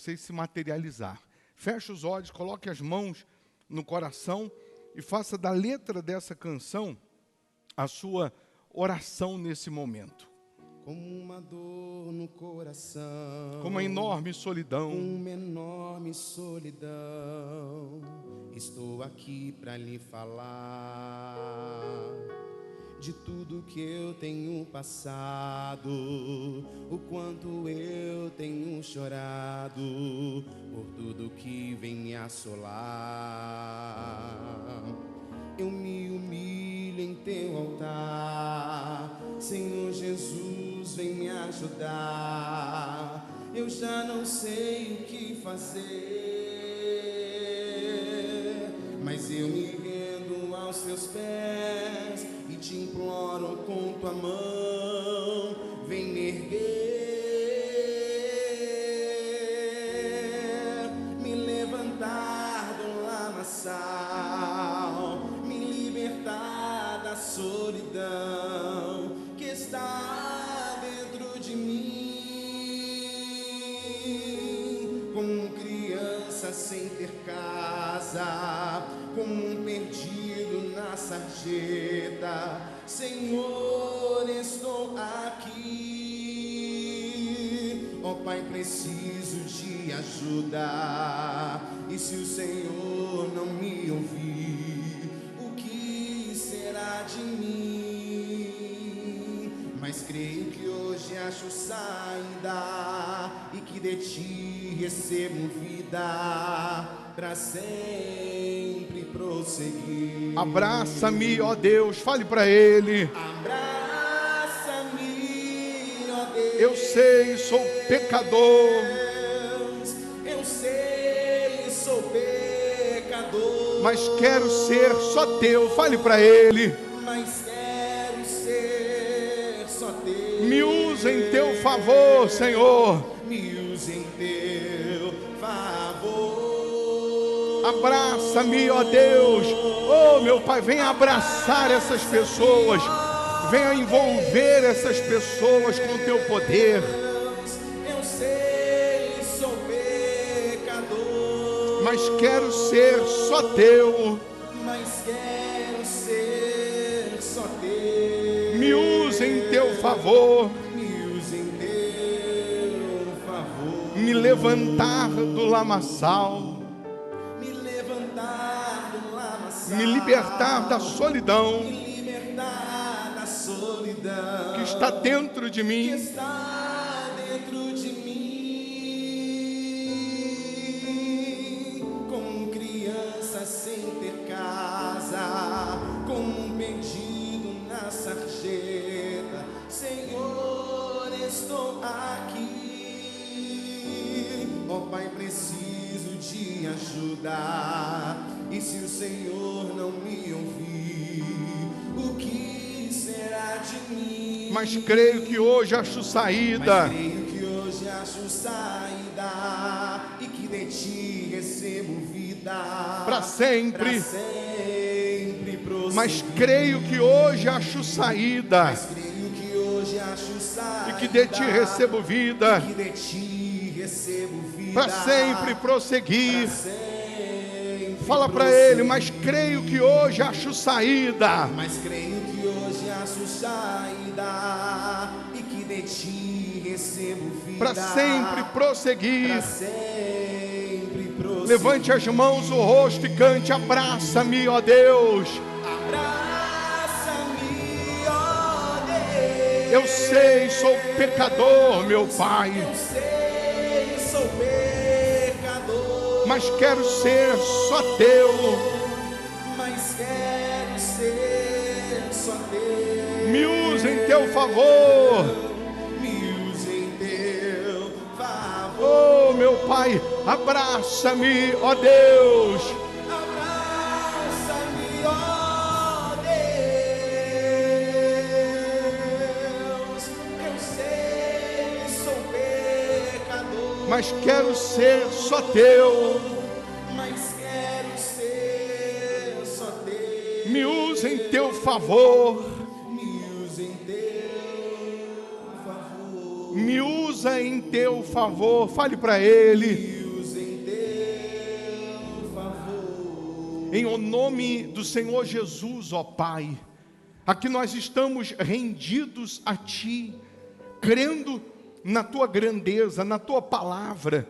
se materializar. Feche os olhos, coloque as mãos no coração e faça da letra dessa canção a sua oração nesse momento. Como uma dor no coração, como uma enorme solidão, estou aqui para lhe falar de tudo que eu tenho passado, o quanto eu tenho chorado por tudo que vem me assolar. Eu me humilho em teu altar, Senhor Jesus, vem me ajudar. Eu já não sei o que fazer, mas eu me rendo aos teus pés e te imploro com tua mão, vem me erguer, me levantar do lamaçal, me libertar da solidão que está dentro de mim. Como criança sem ter casa, como um perdido na sarjeta, Senhor, estou aqui. Ó Pai, preciso de ajuda, e se o Senhor não me ouvir, o que será de mim? Mas creio que hoje acho saída e que de ti recebo vida para sempre prosseguir. Abraça-me, ó Deus, fale para Ele. Abraça-me, ó Deus. Eu sei, sou pecador. Eu sei, sou pecador. Mas quero ser só teu, fale para Ele. Mas quero ser só teu. Me usa em teu favor, Senhor. Me usa em teu favor. Abraça-me, ó Deus. Oh, meu Pai, venha abraçar essas pessoas. Venha envolver essas pessoas com o teu poder. Eu sei, sou pecador. Mas quero ser só teu. Mas quero ser só teu. Me usa em teu favor. Me usa em teu favor. Me levantar do lamaçal. Me libertar da solidão que está dentro de mim. Como criança sem ter casa, como um perdido na sarjeta, Senhor, estou aqui. Ó Pai, preciso de ajuda, e se o Senhor não me ouvir, o que será de mim? Mas creio que hoje acho saída. Mas creio que hoje acho saída, e que de ti recebo vida para sempre. Prosseguir. Mas creio que hoje acho saída. Mas creio que hoje acho saída, e que de ti recebo vida. E que de ti recebo vida para sempre prosseguir. Fala para ele, mas creio que hoje acho saída. Mas creio que hoje acho saída, e que de ti recebo vida para sempre prosseguir. Para sempre prosseguir. Levante as mãos, o rosto e cante: abraça-me, ó Deus. Abraça-me, ó Deus. Eu sei, sou pecador, meu Pai. Eu sei, sou pecador. Mas quero ser só teu. Mas quero ser só teu. Me usa em teu favor. Me usa em teu favor. Oh, meu Pai, abraça-me, ó Deus. Abraça-me, ó Deus. Eu sei, sou pecador. Mas quero ser só teu. Mas quero ser só teu. Me usa em teu favor. Me usa em teu favor. Me usa em teu favor. Fale para Ele. Me usa em teu favor. Em o nome do Senhor Jesus, ó Pai, aqui nós estamos rendidos a Ti, crendo na Tua grandeza, na Tua palavra,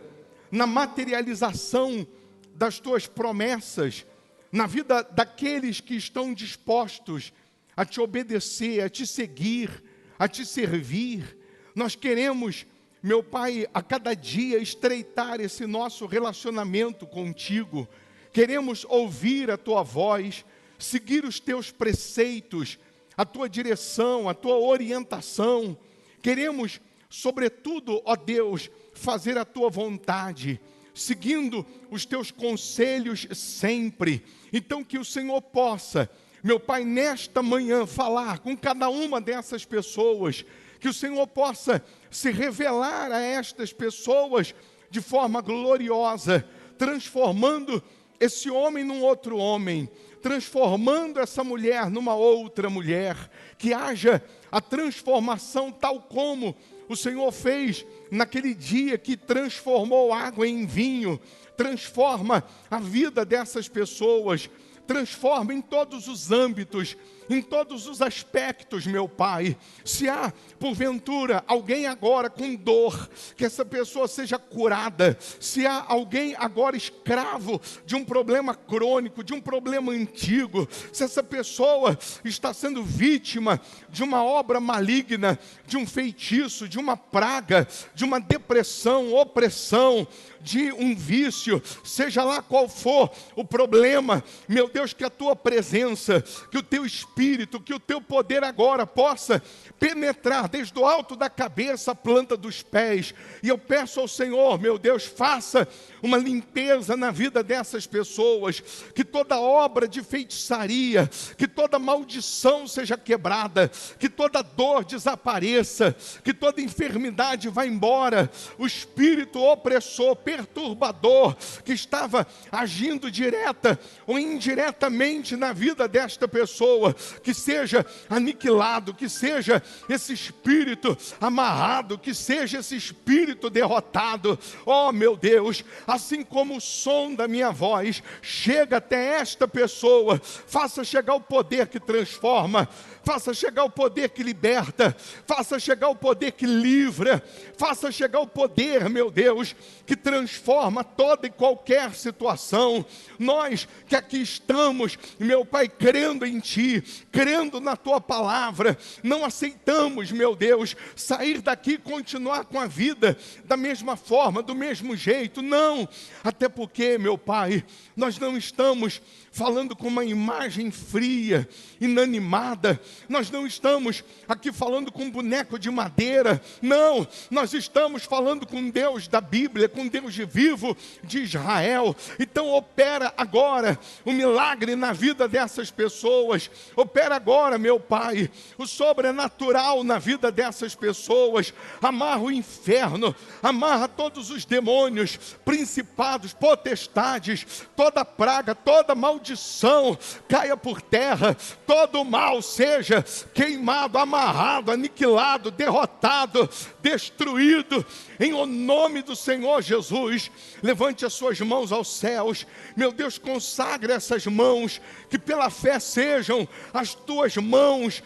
na materialização das Tuas promessas, na vida daqueles que estão dispostos a Te obedecer, a Te seguir, a Te servir. Nós queremos, meu Pai, a cada dia estreitar esse nosso relacionamento contigo. Queremos ouvir a Tua voz, seguir os Teus preceitos, a Tua direção, a Tua orientação. Queremos, sobretudo, ó Deus, fazer a Tua vontade, seguindo os Teus conselhos sempre. Então que o Senhor possa, meu Pai, nesta manhã falar com cada uma dessas pessoas, que o Senhor possa se revelar a estas pessoas de forma gloriosa, transformando esse homem num outro homem, transformando essa mulher numa outra mulher, que haja a transformação tal como o Senhor fez naquele dia que transformou água em vinho. Transforma a vida dessas pessoas, transforma em todos os âmbitos, em todos os aspectos, meu Pai. Se há, porventura, alguém agora com dor, que essa pessoa seja curada. Se há alguém agora escravo de um problema crônico, de um problema antigo, se essa pessoa está sendo vítima de uma obra maligna, de um feitiço, de uma praga, de uma depressão, opressão, de um vício, seja lá qual for o problema, meu Deus, que a Tua presença, que o Teu Espírito, que o Teu poder agora possa penetrar desde o alto da cabeça à planta dos pés. E eu peço ao Senhor, meu Deus, faça uma limpeza na vida dessas pessoas, que toda obra de feitiçaria, que toda maldição seja quebrada, que toda dor desapareça, que toda enfermidade vá embora, o espírito opressor, perturbador, que estava agindo direta ou indiretamente na vida desta pessoa, que seja aniquilado, que seja esse espírito amarrado, que seja esse espírito derrotado. Oh, meu Deus, assim como o som da minha voz chega até esta pessoa, faça chegar o poder que transforma, faça chegar o poder que liberta, faça chegar o poder que livra, faça chegar o poder, meu Deus, que transforma toda e qualquer situação. Nós que aqui estamos, meu Pai, crendo em Ti, crendo na Tua palavra, não aceitamos, meu Deus, sair daqui e continuar com a vida da mesma forma, do mesmo jeito, não, até porque, meu Pai, nós não estamos falando com uma imagem fria, inanimada, nós não estamos aqui falando com um boneco de madeira, não, nós estamos falando com Deus da Bíblia, com Deus vivo de Israel. Então opera agora o milagre na vida dessas pessoas, opera agora, meu Pai, o sobrenatural na vida dessas pessoas. Amarra o inferno, amarra todos os demônios, principados, potestades, toda praga, toda maldição caia por terra, todo o mal seja queimado, amarrado, aniquilado, derrotado, destruído, em o nome do Senhor Jesus. Levante as suas mãos aos céus, meu Deus, consagre essas mãos, que pela fé sejam as Tuas mãos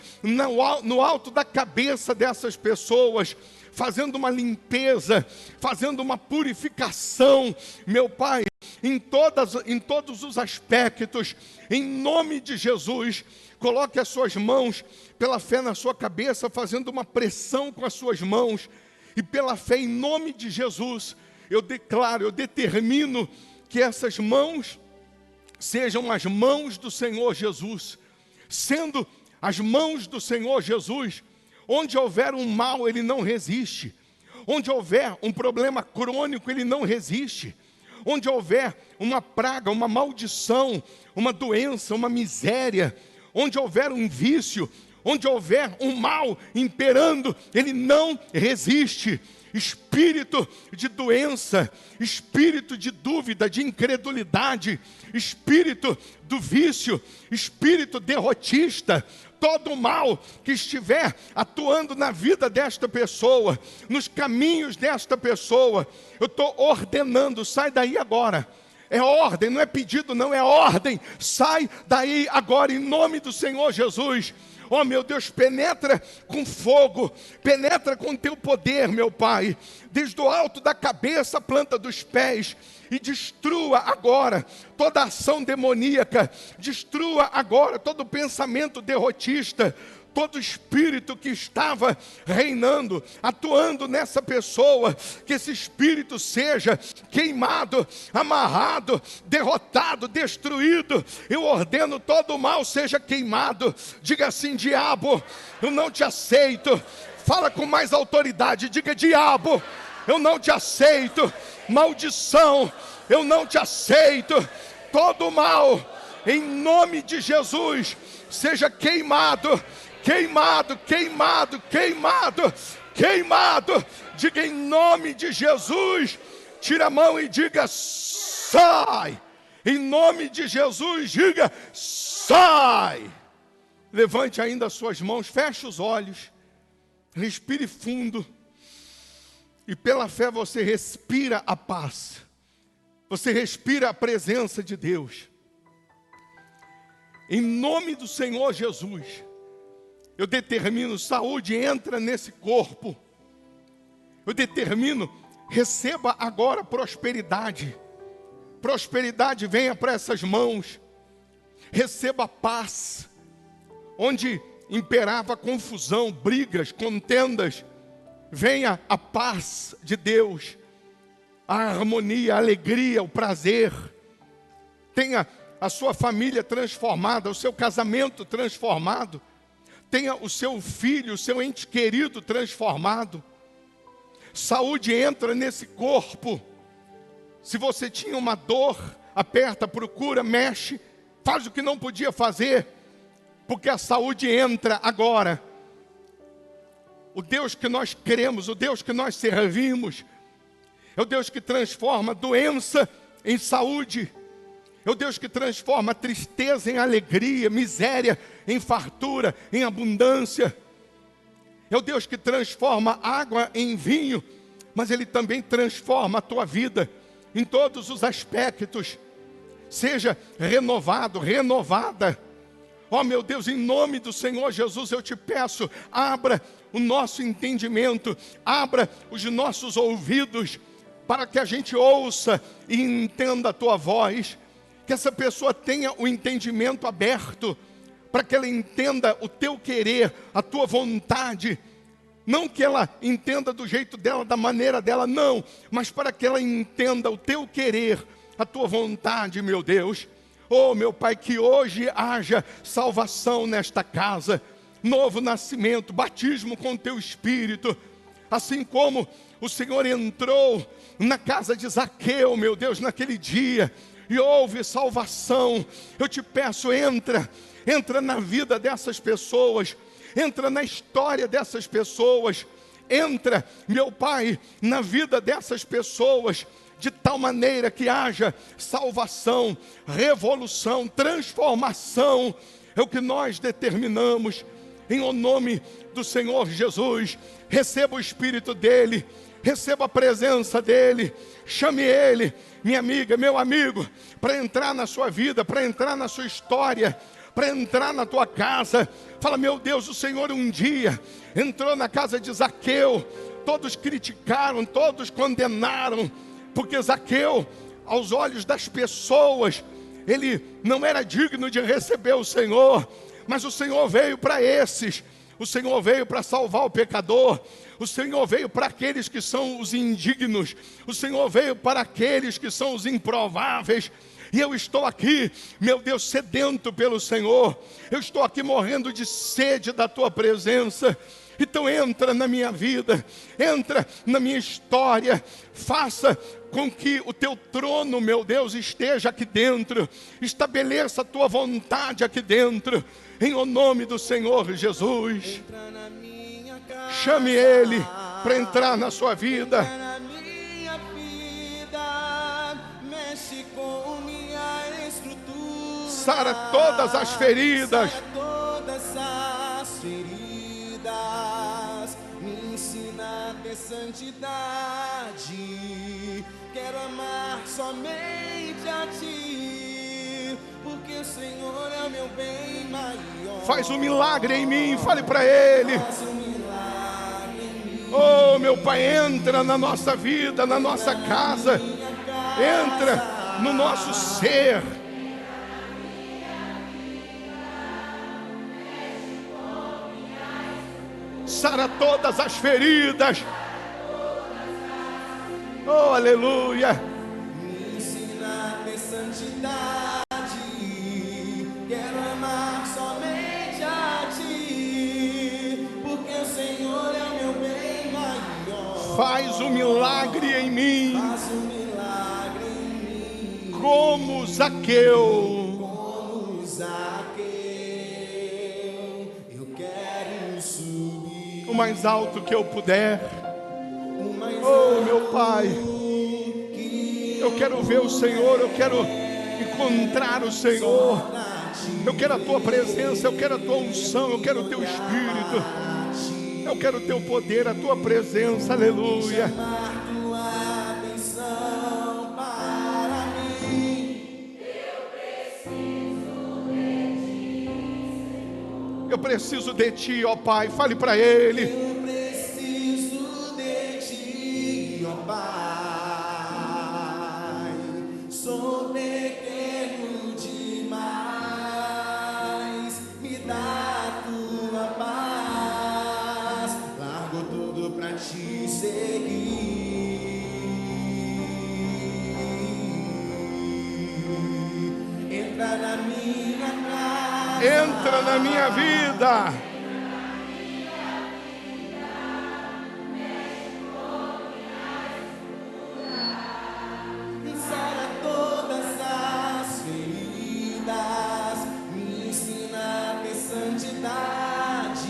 no alto da cabeça dessas pessoas, fazendo uma limpeza, fazendo uma purificação, meu Pai, em todos os aspectos, em nome de Jesus. Coloque as suas mãos pela fé na sua cabeça, fazendo uma pressão com as suas mãos, e pela fé em nome de Jesus, eu declaro, eu determino que essas mãos sejam as mãos do Senhor Jesus. Sendo as mãos do Senhor Jesus, onde houver um mal, Ele não resiste. Onde houver um problema crônico, Ele não resiste. Onde houver uma praga, uma maldição, uma doença, uma miséria, onde houver um vício, onde houver um mal imperando, Ele não resiste. espírito de doença, espírito de dúvida, de incredulidade, espírito do vício, espírito derrotista, todo o mal que estiver atuando na vida desta pessoa, nos caminhos desta pessoa, eu estou ordenando, sai daí agora. É ordem, não é pedido não, é ordem. Sai daí agora em nome do Senhor Jesus. Oh meu Deus, penetra com fogo, penetra com teu poder, meu Pai, desde o alto da cabeça à planta dos pés, e destrua agora toda ação demoníaca, destrua agora todo pensamento derrotista, todo espírito que estava reinando, atuando nessa pessoa, que esse espírito seja queimado, amarrado, derrotado, destruído. Eu ordeno todo o mal seja queimado. Diga assim: diabo, eu não te aceito. Fala com mais autoridade, diga: diabo, eu não te aceito. Maldição, eu não te aceito. Todo o mal, em nome de Jesus, seja queimado. Queimado, queimado, queimado, queimado. Diga em nome de Jesus. Tira a mão e diga: sai. Em nome de Jesus, diga: sai. Levante ainda as suas mãos, feche os olhos, respire fundo. E pela fé você respira a paz. Você respira a presença de Deus. Em nome do Senhor Jesus, eu determino, saúde entra nesse corpo. Eu determino, receba agora prosperidade. Prosperidade venha para essas mãos. Receba paz. Onde imperava confusão, brigas, contendas, venha a paz de Deus. A harmonia, a alegria, o prazer. Tenha a sua família transformada, o seu casamento transformado. Tenha o seu filho, o seu ente querido transformado. Saúde entra nesse corpo. Se você tinha uma dor, aperta, procura, mexe, faz o que não podia fazer, porque a saúde entra agora. O Deus que nós queremos, o Deus que nós servimos, é o Deus que transforma doença em saúde. É o Deus que transforma tristeza em alegria, miséria em fartura, em abundância. É o Deus que transforma água em vinho, mas Ele também transforma a tua vida em todos os aspectos. Seja renovado, renovada. Ó meu Deus, em nome do Senhor Jesus, eu te peço, abra o nosso entendimento, abra os nossos ouvidos, para que a gente ouça e entenda a tua voz. Que essa pessoa tenha o entendimento aberto, para que ela entenda o teu querer, a tua vontade. Não que ela entenda do jeito dela, da maneira dela, não. Mas para que ela entenda o teu querer, a tua vontade, meu Deus. Oh, meu Pai, que hoje haja salvação nesta casa. Novo nascimento, batismo com teu Espírito. Assim como o Senhor entrou na casa de Zaqueu, meu Deus, naquele dia, e houve salvação. Eu te peço, entra na vida dessas pessoas, entra na história dessas pessoas, entra, meu Pai, na vida dessas pessoas, de tal maneira que haja salvação, revolução, transformação. É o que nós determinamos, em o nome do Senhor Jesus. Receba o Espírito dEle, receba a presença dEle, chame Ele, minha amiga, meu amigo, para entrar na sua vida, para entrar na sua história, para entrar na tua casa. Fala: meu Deus, o Senhor um dia entrou na casa de Zaqueu, todos criticaram, todos condenaram, porque Zaqueu, aos olhos das pessoas, ele não era digno de receber o Senhor, mas o Senhor veio para esses. O Senhor veio para salvar o pecador. O Senhor veio para aqueles que são os indignos. O Senhor veio para aqueles que são os improváveis. E eu estou aqui, meu Deus, sedento pelo Senhor. Eu estou aqui morrendo de sede da tua presença. Então entra na minha vida, entra na minha história, faça com que o teu trono, meu Deus, esteja aqui dentro, estabeleça a tua vontade aqui dentro, em o nome do Senhor Jesus. Chame Ele, para entrar na sua vida. Entra na minha vida, mexe com minha estrutura. Sara todas as feridas. Sara todas as feridas. Me ensina a ter santidade. Quero amar somente a Ti, porque o Senhor é o meu bem maior. Faz um milagre em mim, fale para Ele. Faz um milagre em mim. Oh, meu Pai, entra na nossa vida, na nossa casa. Entra no nosso ser. Sara todas as feridas. Oh, aleluia. Me ensina a ter santidade. Quero amar somente a Ti, porque o Senhor é o meu bem maior. Faz um milagre em mim, Faz um milagre em mim, como Zaqueu. como Zaqueu. Eu quero subir O mais alto que eu puder. o mais Oh, meu Pai, que eu quero ver o Senhor, eu quero encontrar o Senhor. Eu quero a Tua presença, eu quero a Tua unção, eu quero o Teu Espírito. Eu quero o Teu poder, a Tua presença, aleluia. chamar Tua atenção para mim. Eu preciso de Ti, ó Pai, fale para Ele. Eu preciso de Ti, ó Pai. Sou pequeno demais. Me dá a Tua paz. Largo tudo pra Te seguir. Entra na minha casa. Entra na minha vida. Sara todas as feridas, me ensina a ter santidade.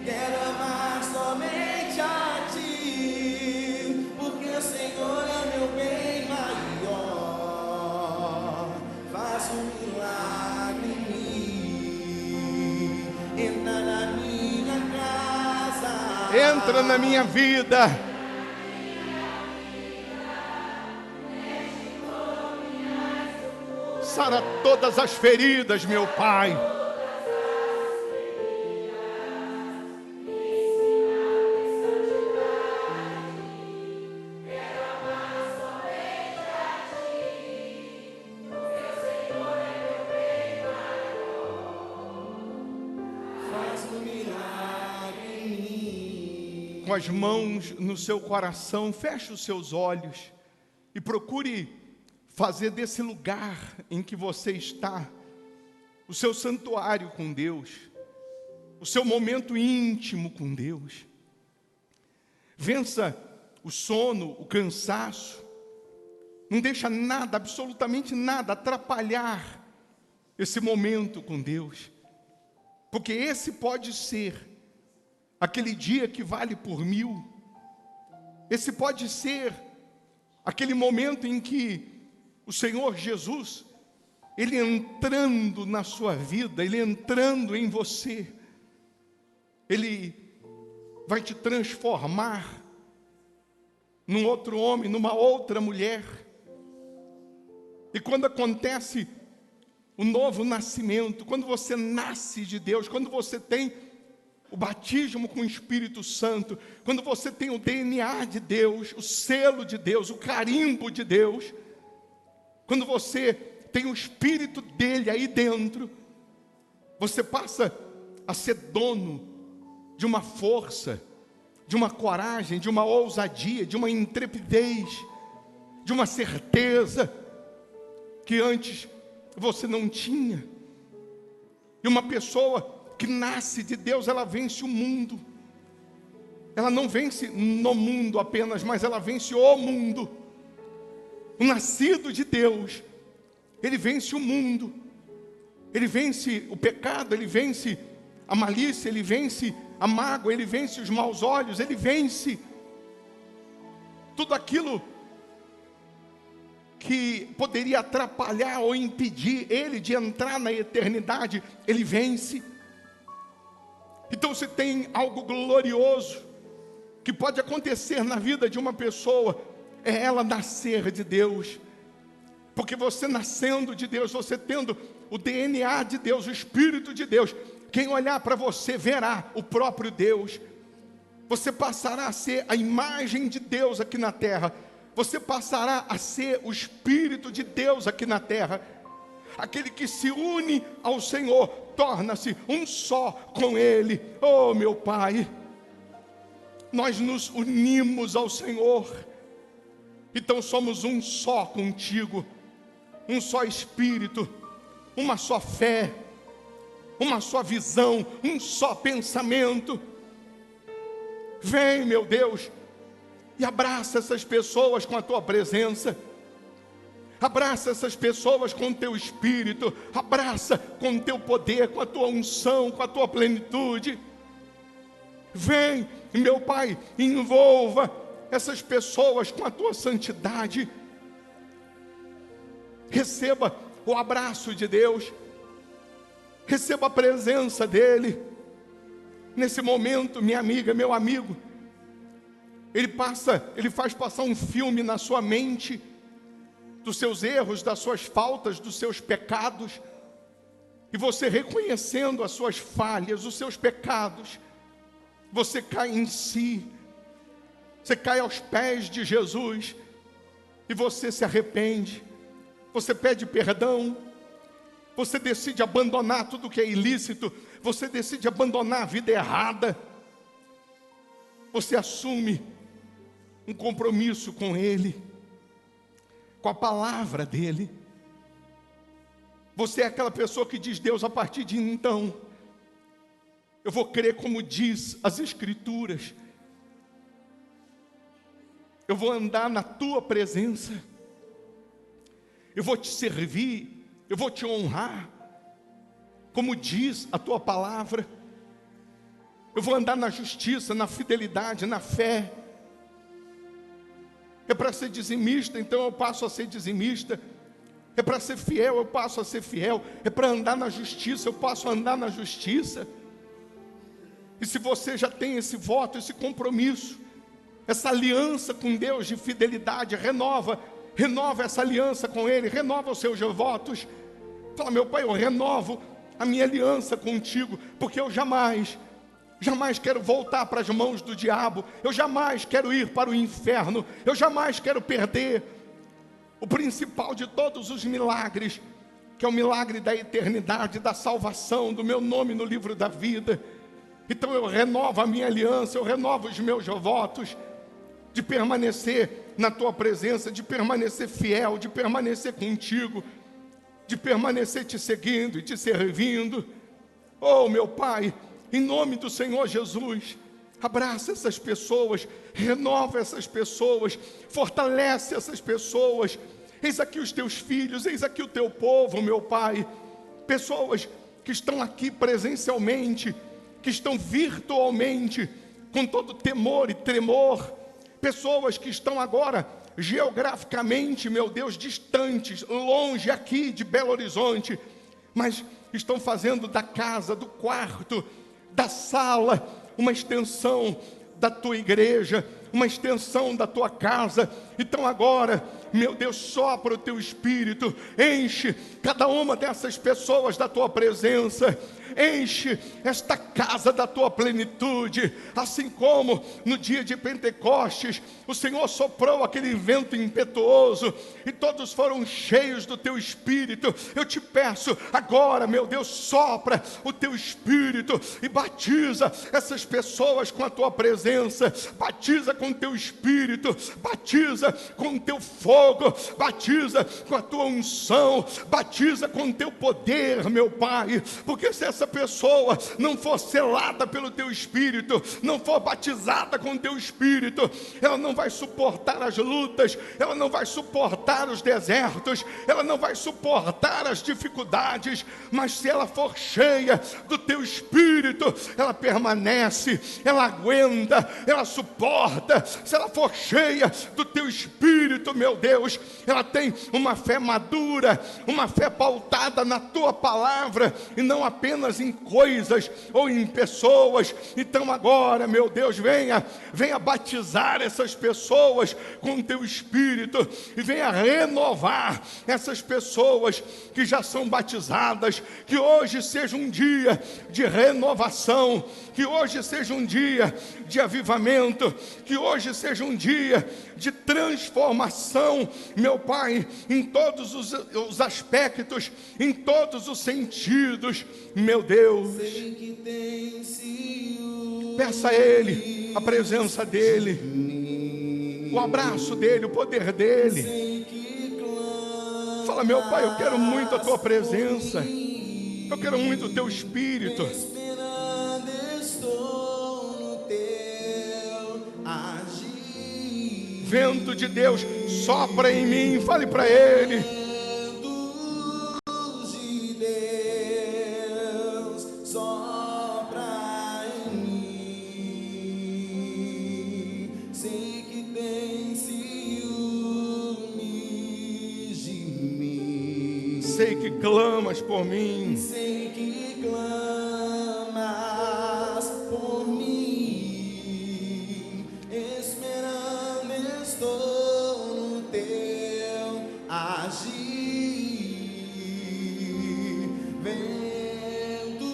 Quero amar somente a Ti, porque o Senhor é o meu bem maior. Faz um milagre em mim, entra na minha casa. Entra na minha vida. Sara todas as feridas, meu Pai. Faz um milagre em mim. Com as mãos no seu coração, feche os seus olhos e procure fazer desse lugar em que você está o seu santuário com Deus, o seu momento íntimo com Deus. Vença o sono, o cansaço. Não deixa nada, absolutamente nada, atrapalhar esse momento com Deus. Porque esse pode ser aquele dia que vale por 1000. Esse pode ser aquele momento em que o Senhor Jesus, Ele entrando na sua vida, Ele entrando em você, Ele vai te transformar num outro homem, numa outra mulher. E quando acontece o novo nascimento, quando você nasce de Deus, quando você tem o batismo com o Espírito Santo, quando você tem o DNA de Deus, o selo de Deus, o carimbo de Deus, quando você tem o Espírito dele aí dentro, você passa a ser dono de uma força, de uma coragem, de uma ousadia, de uma intrepidez, de uma certeza que antes você não tinha. E uma pessoa que nasce de Deus, ela vence o mundo. Ela não vence no mundo apenas, mas ela vence o mundo. O nascido de Deus, ele vence o mundo. Ele vence o pecado, ele vence a malícia, ele vence a mágoa, ele vence os maus olhos, ele vence tudo aquilo que poderia atrapalhar ou impedir ele de entrar na eternidade, ele vence. Então, se tem algo glorioso que pode acontecer na vida de uma pessoa, é ela nascer de Deus. Porque você nascendo de Deus, você tendo o DNA de Deus, o Espírito de Deus, quem olhar para você verá o próprio Deus. Você passará a ser a imagem de Deus aqui na terra. Você passará a ser o Espírito de Deus aqui na terra. Aquele que se une ao Senhor, torna-se um só com Ele. Oh, meu Pai, nós nos unimos ao Senhor, então somos um só contigo, um só Espírito, uma só fé, uma só visão, um só pensamento. Vem, meu Deus, e abraça essas pessoas com a tua presença. Abraça essas pessoas com o teu Espírito. Abraça com o teu poder, com a tua unção, com a tua plenitude. Vem, meu Pai, envolva essas pessoas com a tua santidade. Receba o abraço de Deus. Receba a presença dEle. Nesse momento, minha amiga, meu amigo, Ele faz passar um filme na sua mente dos seus erros, das suas faltas, dos seus pecados. E você reconhecendo as suas falhas, os seus pecados, você cai em si. Você cai aos pés de Jesus e você se arrepende. Você pede perdão. Você decide abandonar tudo que é ilícito. Você decide abandonar a vida errada. Você assume um compromisso com Ele, com a palavra dEle. Você é aquela pessoa que diz: Deus, a partir de então, eu vou crer como diz as Escrituras. Eu vou andar na tua presença. Eu vou te servir. Eu vou te honrar, como diz a tua palavra. Eu vou andar na justiça, na fidelidade, na fé. É para ser dizimista, então eu passo a ser dizimista. É para ser fiel, eu passo a ser fiel. É para andar na justiça, eu passo a andar na justiça. E se você já tem esse voto, esse compromisso, essa aliança com Deus de fidelidade, renova essa aliança com Ele, renova os seus votos. Fala: meu Pai, eu renovo a minha aliança contigo, porque eu jamais quero voltar para as mãos do diabo, eu jamais quero ir para o inferno, eu jamais quero perder o principal de todos os milagres, que é o milagre da eternidade, da salvação, do meu nome no livro da vida. Então eu renovo a minha aliança, eu renovo os meus votos, de permanecer na tua presença, de permanecer fiel, de permanecer contigo, de permanecer te seguindo e te servindo. Oh, meu Pai, em nome do Senhor Jesus, abraça essas pessoas, renova essas pessoas, fortalece essas pessoas. Eis aqui os teus filhos, eis aqui o teu povo, meu Pai. Pessoas que estão aqui presencialmente, que estão virtualmente, com todo temor e tremor. Pessoas que estão agora geograficamente, meu Deus, distantes, longe aqui de Belo Horizonte, mas estão fazendo da casa, do quarto, da sala, uma extensão da tua igreja, uma extensão da tua casa. Então agora, meu Deus, sopra o teu Espírito, enche cada uma dessas pessoas da tua presença, enche esta casa da tua plenitude, assim como no dia de Pentecostes, o Senhor soprou aquele vento impetuoso, e todos foram cheios do teu Espírito. Eu te peço agora, meu Deus, sopra o teu Espírito, e batiza essas pessoas com a tua presença, batiza com teu Espírito, batiza com teu fogo, batiza com a tua unção, batiza com teu poder, meu Pai, porque se essa pessoa não for selada pelo teu Espírito, não for batizada com teu Espírito, ela não vai suportar as lutas, ela não vai suportar os desertos, ela não vai suportar as dificuldades, mas se ela for cheia do teu Espírito, ela permanece, ela aguenta, ela suporta. Se ela for cheia do teu Espírito, meu Deus, ela tem uma fé madura, uma fé pautada na tua palavra e não apenas em coisas ou em pessoas. Então agora, meu Deus, venha batizar essas pessoas com o teu Espírito e venha renovar essas pessoas que já são batizadas. Que hoje seja um dia de renovação, que hoje seja um dia de avivamento, que hoje seja um dia de transformação, meu Pai, em todos os aspectos, em todos os sentidos, meu Deus. Peça a Ele a presença dEle, o abraço dEle, o poder dEle. Fala, meu Pai, eu quero muito a Tua presença, eu quero muito o Teu Espírito. Vento de Deus, sopra em mim, fale para Ele. Vento de Deus, sopra em mim. Sei que tem ciúmes de mim. Sei que clamas por mim. Sei que clamas por mim. Estou no teu agir, vento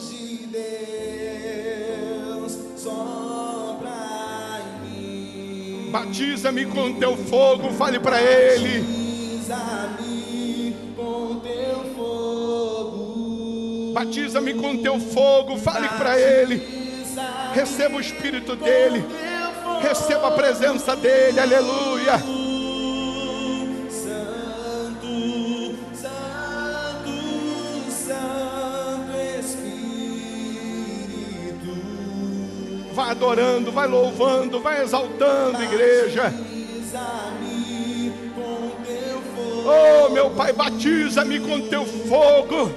de Deus, sopra em mim. Batiza-me com teu fogo, fale para Ele. Batiza-me com teu fogo. Batiza-me com teu fogo, fale para Ele. Receba o Espírito dEle. Receba a presença dEle, aleluia. Santo, Santo, Santo Espírito. Vai adorando, vai louvando, vai exaltando, igreja. Batiza-me com teu fogo. Oh, meu Pai, batiza-me com teu fogo.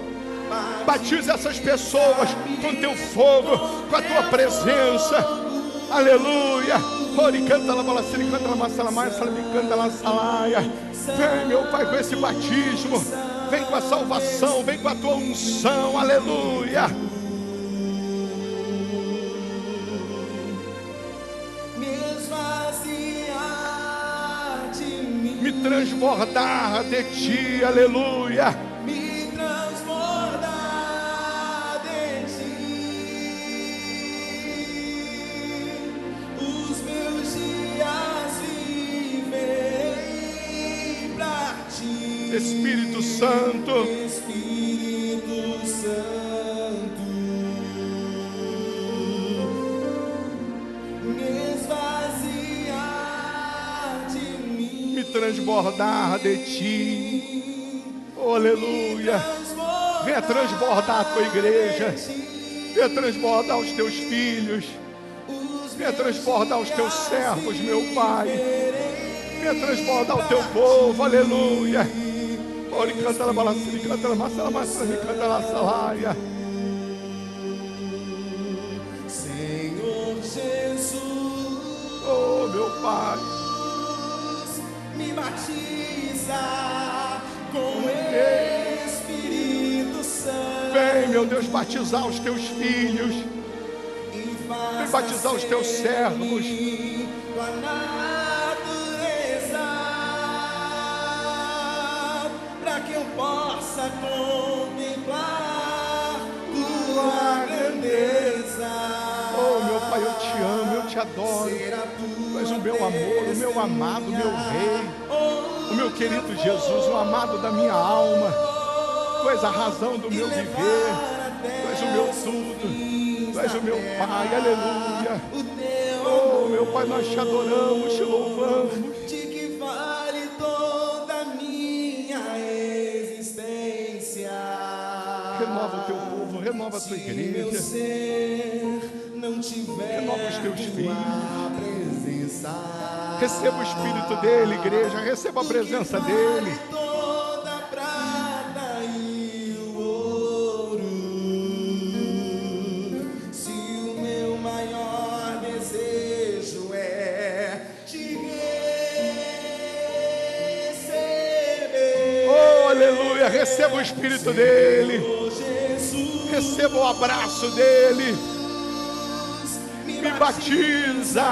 Batiza essas pessoas com teu fogo, com a tua presença. Aleluia. Canta lá, balaciri, canta lá, massalamai, salami, canta lá, salaia. Vem, meu Pai, com esse batismo. Vem com a salvação, vem com a tua unção. Aleluia. Me esvaziar de mim. Me transbordar de ti. Aleluia. Me transbordar de ti. Os meus dias viverei pra ti. Espírito Santo. Espírito Santo. Me esvaziar de mim. Me transbordar de ti. Oh, aleluia. Venha transbordar a tua igreja. Venha transbordar os teus filhos. Venha transbordar os teus servos, meu Pai. Venha transbordar o teu povo, aleluia. Ore, canta la balaciri, canta la massala, massala, canta la salaia. Senhor Jesus, Oh, meu Pai. me batiza com Espírito Santo. Vem, meu Deus, batizar os teus filhos. Vem batizar os teus servos. Tua natureza, para que eu possa contemplar tua grandeza. Oh, meu Pai, eu te amo, eu te adoro. Tu és o meu amor, o meu amado, o meu rei, o meu querido Jesus, o amado da minha alma. Tu és a razão do meu viver. Tu és o meu tudo. Tu és o meu Pai, aleluia. Oh, meu meu Pai, nós te adoramos, te louvamos. De que vale toda a minha existência? Renova o teu povo, renova a tua Se meu igreja. ser não tiver Renova os teus tua filhos. presença. Receba o Espírito dele, igreja. Receba a presença dele. Toda a prata e o ouro. Se o meu maior desejo é te receber. Oh, aleluia. Receba o Espírito dele. Oh, Jesus, Receba o abraço dele. Me batiza.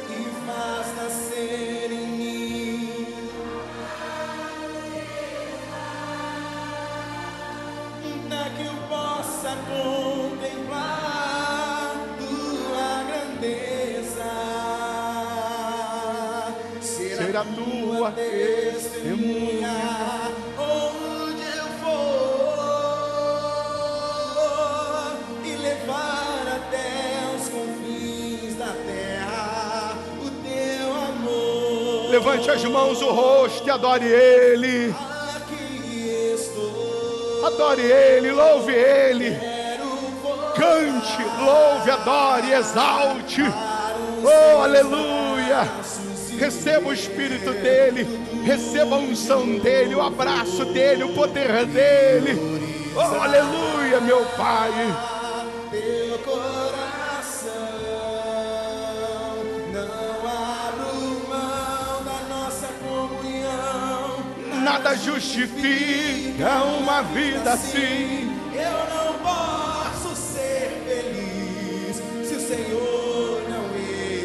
e faz nascer em mim para que eu possa contemplar tua grandeza, ser a tua testemunha onde eu for e levar até os confins da terra o teu amor. Levante as mãos, o rosto e adore ele. Aqui estou. Adore ele, louve ele. Cante, louve, adore, exalte. Oh, aleluia. Receba o Espírito dele. Receba a unção dele, o abraço dele, o poder dele. Oh, aleluia, meu Pai. Teu coração, não abro mão da nossa comunhão. Nada justifica uma vida assim. Eu não posso ser feliz se o Senhor não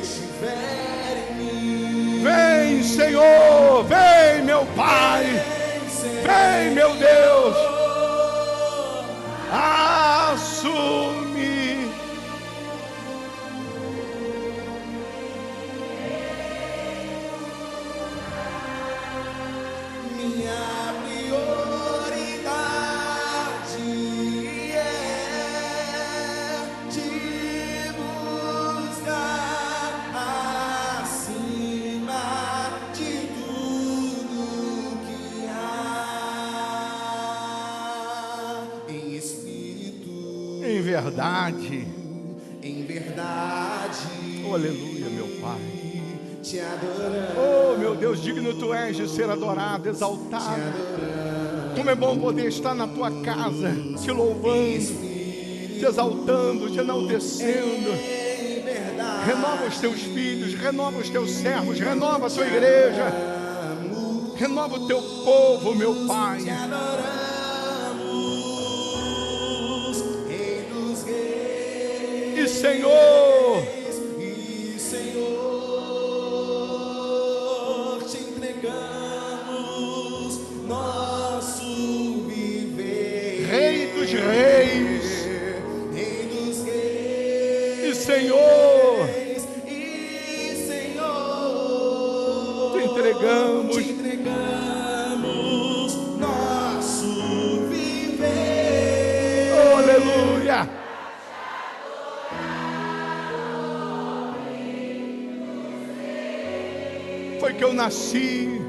estiver em mim. Vem, Senhor, vem, meu Pai. Vem, meu Deus. Assume. Minha prioridade é te buscar acima de tudo que há em espírito, Em verdade. em verdade. Oh, aleluia, meu Pai. Te adorando, Oh, meu Deus, digno tu és de ser adorado, exaltado. Como é bom poder estar na tua casa, te louvando, te exaltando, te enaltecendo. em verdade. Renova os teus filhos, renova os teus servos, renova a tua igreja, renova o teu povo, meu Pai. Te adoramos, Rei dos Reis. E Senhor, E Senhor, te entregamos nosso viver. Rei dos Reis, Rei dos Reis. e Senhor, E Senhor, te entregamos. te entregamos nosso viver. Oh, aleluia. Foi que eu nasci.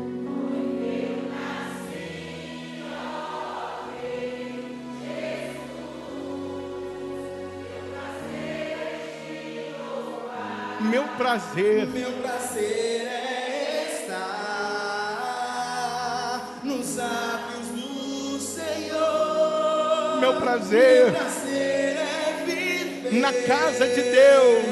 Meu prazer Meu prazer é estar nos átrios do Senhor. meu prazer Prazer é viver na casa de Deus,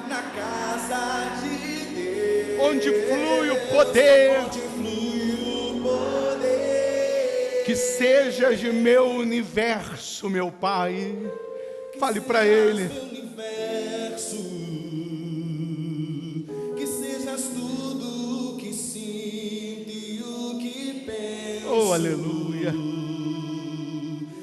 na casa de Deus, onde flui o poder. onde flui o poder. Que sejas meu universo, meu Pai. Fale para Ele. Meu universo, que sejas tudo o que sinto e o que penso. Oh, aleluia.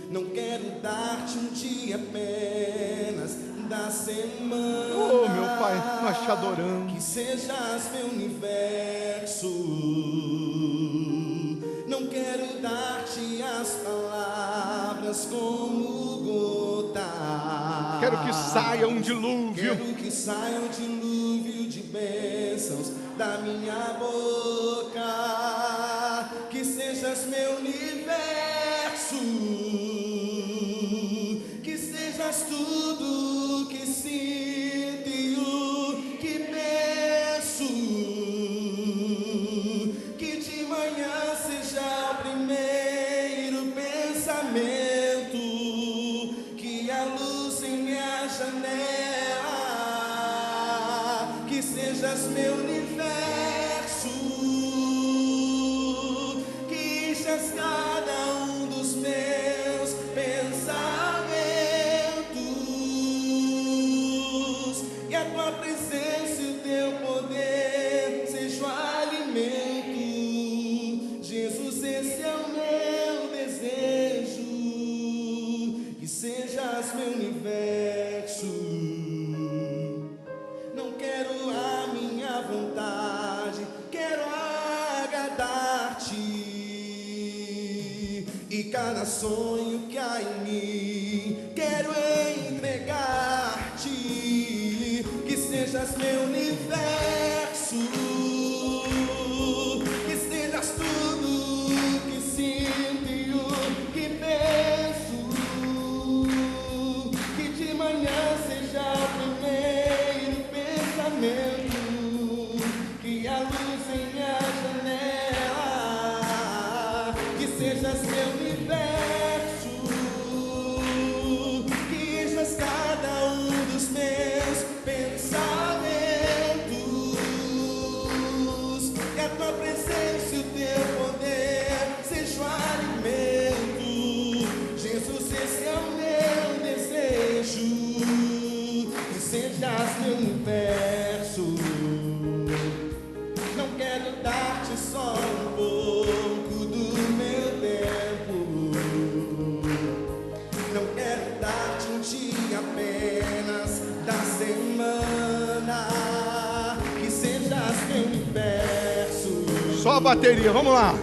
Não quero dar-te um dia apenas da semana. Oh, meu Pai, nós te adoramos. Que sejas meu universo. Não quero dar-te as palavras palavras como gota. Quero que saia um dilúvio. Quero que saia um dilúvio de bênçãos da minha boca. Que sejas meu universo, que sejas tudo que sinto e o que penso. Que de manhã seja o primeiro pensamento, que a luz em minha janela, que sejas meu universo, que enchas cada um dos meus pensamentos, e a tua presença e o teu poder seja o alimento. Jesus, esse é o meu desejo, que sejas meu universo. Não quero a minha vontade, quero agradar-te. E cada sonho que há em mim, quero entregar-te. Que sejas meu universo, que sejas tudo que sinto e o que penso. Que de manhã seja o primeiro pensamento, que a luz em minha janela, que sejas meu universo, que enchas cada um dos meus pensamentos, que a tua presença e o teu poder seja o alimento. Jesus, esse é o meu desejo, que sejas meu universo. Não quero dar-te só um pouco do meu tempo, não quero dar-te um dia apenas da semana. Que sejas meu universo. Só a bateria, vamos lá.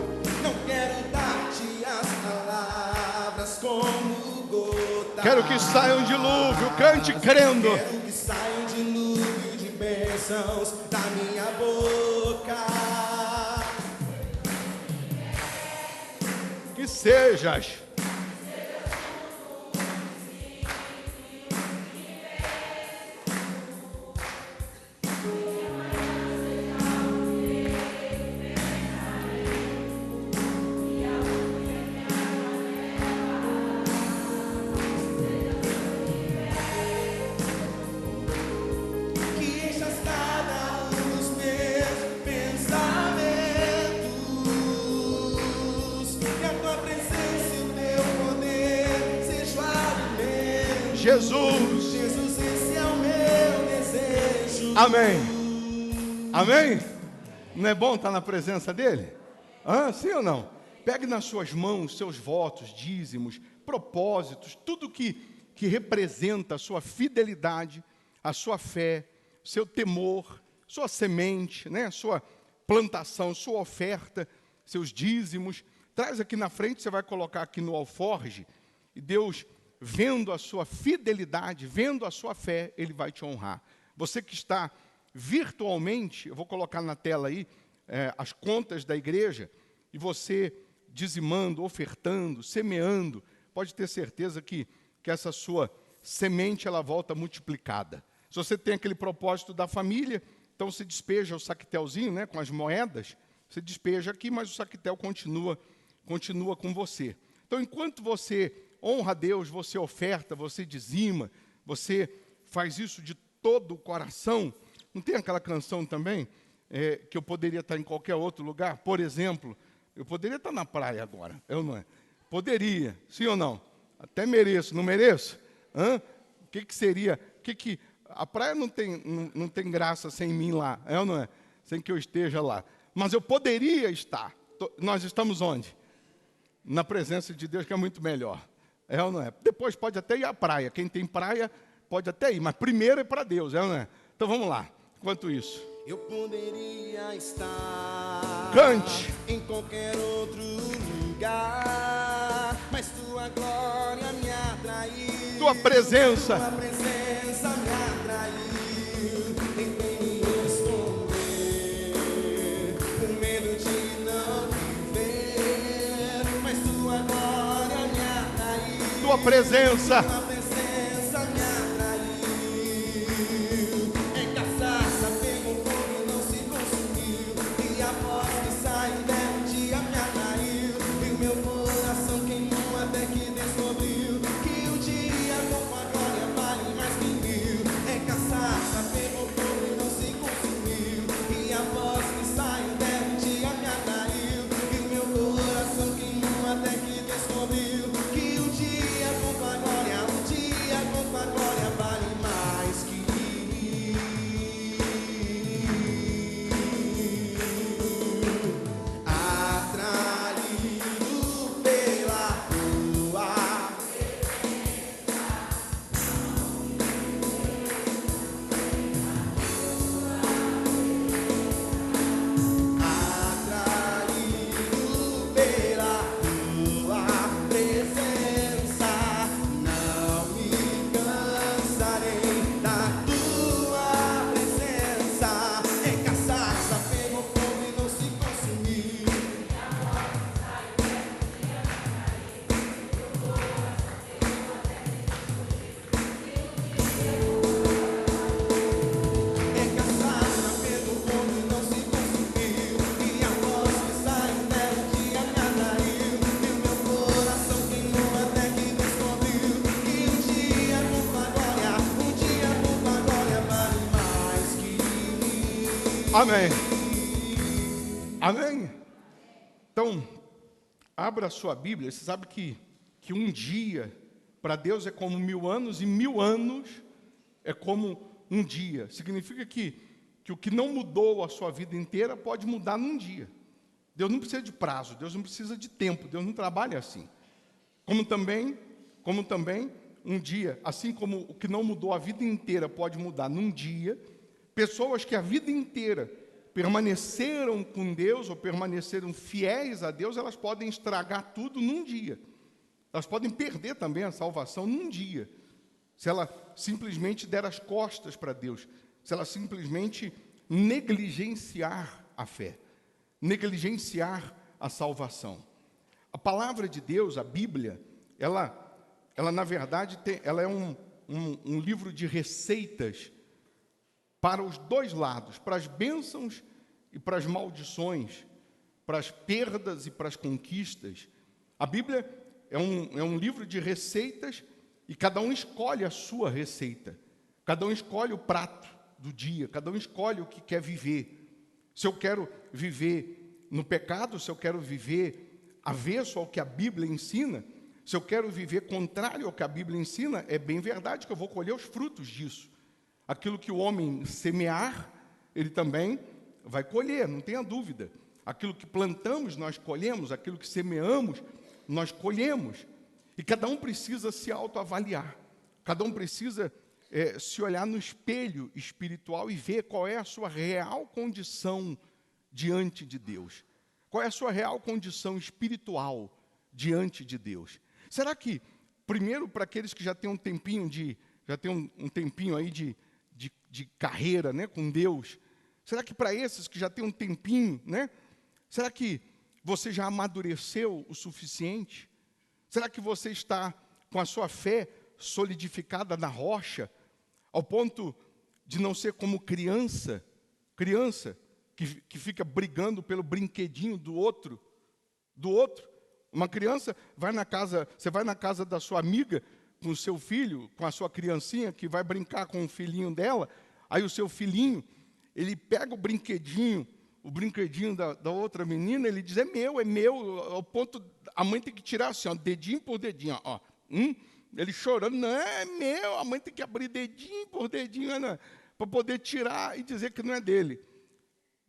Não quero dar-te as palavras como gota. Quero que saia um dilúvio, cante crendo. Quero que saia um dilúvio de bênçãos da minha boca. Que sejas. Que enchas cada um dos meus pensamentos, que a tua presença e o teu poder seja o alimento. Jesus. Jesus, esse é o meu desejo. Amém. Amém? Não é bom estar na presença dele? Sim ou não? Pegue nas suas mãos seus votos, dízimos, propósitos, tudo que representa a sua fidelidade, a sua fé, seu temor, sua semente, né? Sua plantação, sua oferta, seus dízimos. Traz aqui na frente, você vai colocar aqui no alforge, e Deus, vendo a sua fidelidade, vendo a sua fé, Ele vai te honrar. Você que está virtualmente, eu vou colocar na tela aí, as contas da igreja, e você dizimando, ofertando, semeando, pode ter certeza que essa sua semente, ela volta multiplicada. Se você tem aquele propósito da família, então você despeja o saquetelzinho, né, com as moedas, você despeja aqui, mas o saquetel continua com você. Então, enquanto você honra a Deus, você oferta, você dizima, você faz isso de todo o coração. Não tem aquela canção também, que eu poderia estar em qualquer outro lugar? Por exemplo, eu poderia estar na praia agora, eu não é? Poderia, sim ou não? Até mereço, não mereço? O que seria? A praia não tem graça sem mim lá, é ou não é? Sem que eu esteja lá. Mas eu poderia estar. Nós estamos onde? Na presença de Deus, que é muito melhor. É ou não é? Depois pode até ir à praia. Quem tem praia pode até ir, mas primeiro é para Deus, é ou não é? Então vamos lá. Enquanto isso, Eu poderia estar cante em qualquer outro lugar, mas tua glória tua presença. Tua presença me atraiu. Tentei me esconder, com medo de não viver, mas tua glória me atraiu. Tua presença. Tua presença me atraiu. É cachaça, pegou fogo e não se consumiu. E a voz que saiu dela um dia me atraiu. E o meu coração queimou até que descobriu que o dia com a glória vale mais que mil. É cachaça, pegou fogo e não se consumiu. E a voz que saiu dela um dia me atraiu. E o meu coração queimou até que descobriu que o dia com a glória, um dia com a glória vale mais que mil. Atraído pela tua, atraído pela tua presença, não me cansarei da tua presença. É cachaça, pegou fogo e não se consumiu. É cachaça, pegou fogo e não se consumiu. E a voz que saiu dela um dia me atraiu. E o meu coração queimou até que descobriu que um dia com a glória, um dia com a glória vale mais que mil. Amém. Amém. Então, abra a sua Bíblia. Você sabe que um dia para Deus é como 1000 anos, e 1000 anos é como um dia. Significa que o que não mudou a sua vida inteira pode mudar num dia. Deus não precisa de prazo, Deus não precisa de tempo, Deus não trabalha assim. Como também um dia, assim como o que não mudou a vida inteira pode mudar num dia, pessoas que a vida inteira permaneceram com Deus ou permaneceram fiéis a Deus, elas podem estragar tudo num dia. Elas podem perder também a salvação num dia, se ela simplesmente der as costas para Deus, se ela simplesmente negligenciar a fé, negligenciar a salvação. A palavra de Deus, a Bíblia, ela na verdade, ela é um livro de receitas para os dois lados, para as bênçãos e para as maldições, para as perdas e para as conquistas. A Bíblia é um livro de receitas e cada um escolhe a sua receita. Cada um escolhe o prato do dia, cada um escolhe o que quer viver. Se eu quero viver no pecado, se eu quero viver avesso ao que a Bíblia ensina, se eu quero viver contrário ao que a Bíblia ensina, é bem verdade que eu vou colher os frutos disso. Aquilo que o homem semear, ele também vai colher, não tenha dúvida. Aquilo que plantamos, nós colhemos. Aquilo que semeamos, nós colhemos. E cada um precisa se autoavaliar. Cada um precisa se olhar no espelho espiritual e ver qual é a sua real condição diante de Deus. Qual é a sua real condição espiritual diante de Deus. Será que, primeiro, para aqueles que já têm um tempinho um tempinho aí de carreira, né, com Deus, será que para esses que já têm um tempinho, né, será que você já amadureceu o suficiente? Será que você está com a sua fé solidificada na rocha, ao ponto de não ser como criança que fica brigando pelo brinquedinho do outro? Uma criança você vai na casa da sua amiga com o seu filho, com a sua criancinha que vai brincar com o filhinho dela, aí o seu filhinho, ele pega o brinquedinho da outra menina, ele diz, é meu, ao ponto, a mãe tem que tirar assim, ó, dedinho por dedinho, ó. Ele chorando, não, é meu, a mãe tem que abrir dedinho por dedinho, para poder tirar e dizer que não é dele.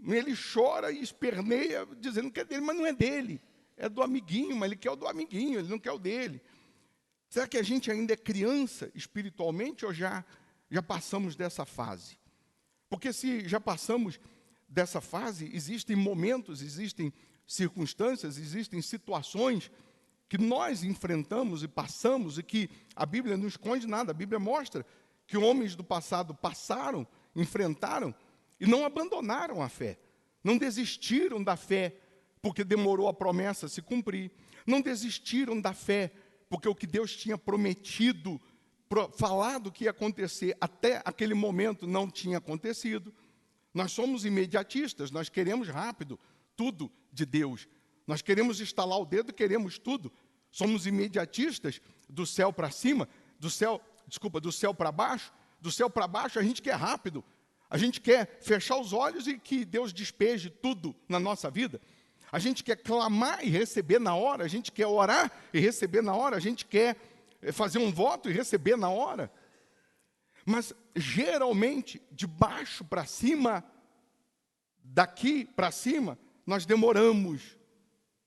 Ele chora e esperneia, dizendo que é dele, mas não é dele, é do amiguinho, mas ele quer o do amiguinho, ele não quer o dele. Será que a gente ainda é criança espiritualmente ou já passamos dessa fase? Porque se já passamos dessa fase, existem momentos, existem circunstâncias, existem situações que nós enfrentamos e passamos e que a Bíblia não esconde nada. A Bíblia mostra que homens do passado passaram, enfrentaram e não abandonaram a fé. Não desistiram da fé porque demorou a promessa a se cumprir. Não desistiram da fé porque o que Deus tinha prometido, falado que ia acontecer até aquele momento não tinha acontecido. Nós somos imediatistas, nós queremos rápido tudo de Deus. Nós queremos estalar o dedo e queremos tudo. Somos imediatistas do céu para cima, do céu para baixo. Do céu para baixo a gente quer rápido. A gente quer fechar os olhos e que Deus despeje tudo na nossa vida. A gente quer clamar e receber na hora. A gente quer orar e receber na hora. A gente quer fazer um voto e receber na hora. Mas, geralmente, de baixo para cima, daqui para cima, nós demoramos.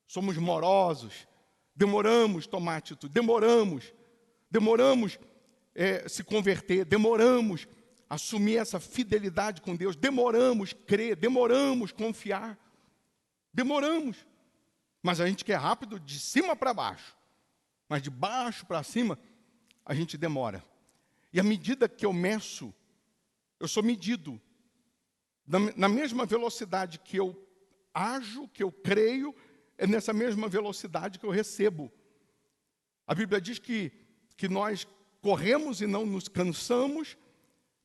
Somos morosos. Demoramos tomar atitude. Demoramos se converter. Demoramos assumir essa fidelidade com Deus. Demoramos crer. Demoramos confiar. Demoramos. Mas a gente quer rápido de cima para baixo. Mas de baixo para cima, a gente demora. E à medida que eu meço, eu sou medido. Na mesma velocidade que eu ajo, que eu creio, é nessa mesma velocidade que eu recebo. A Bíblia diz que nós corremos e não nos cansamos,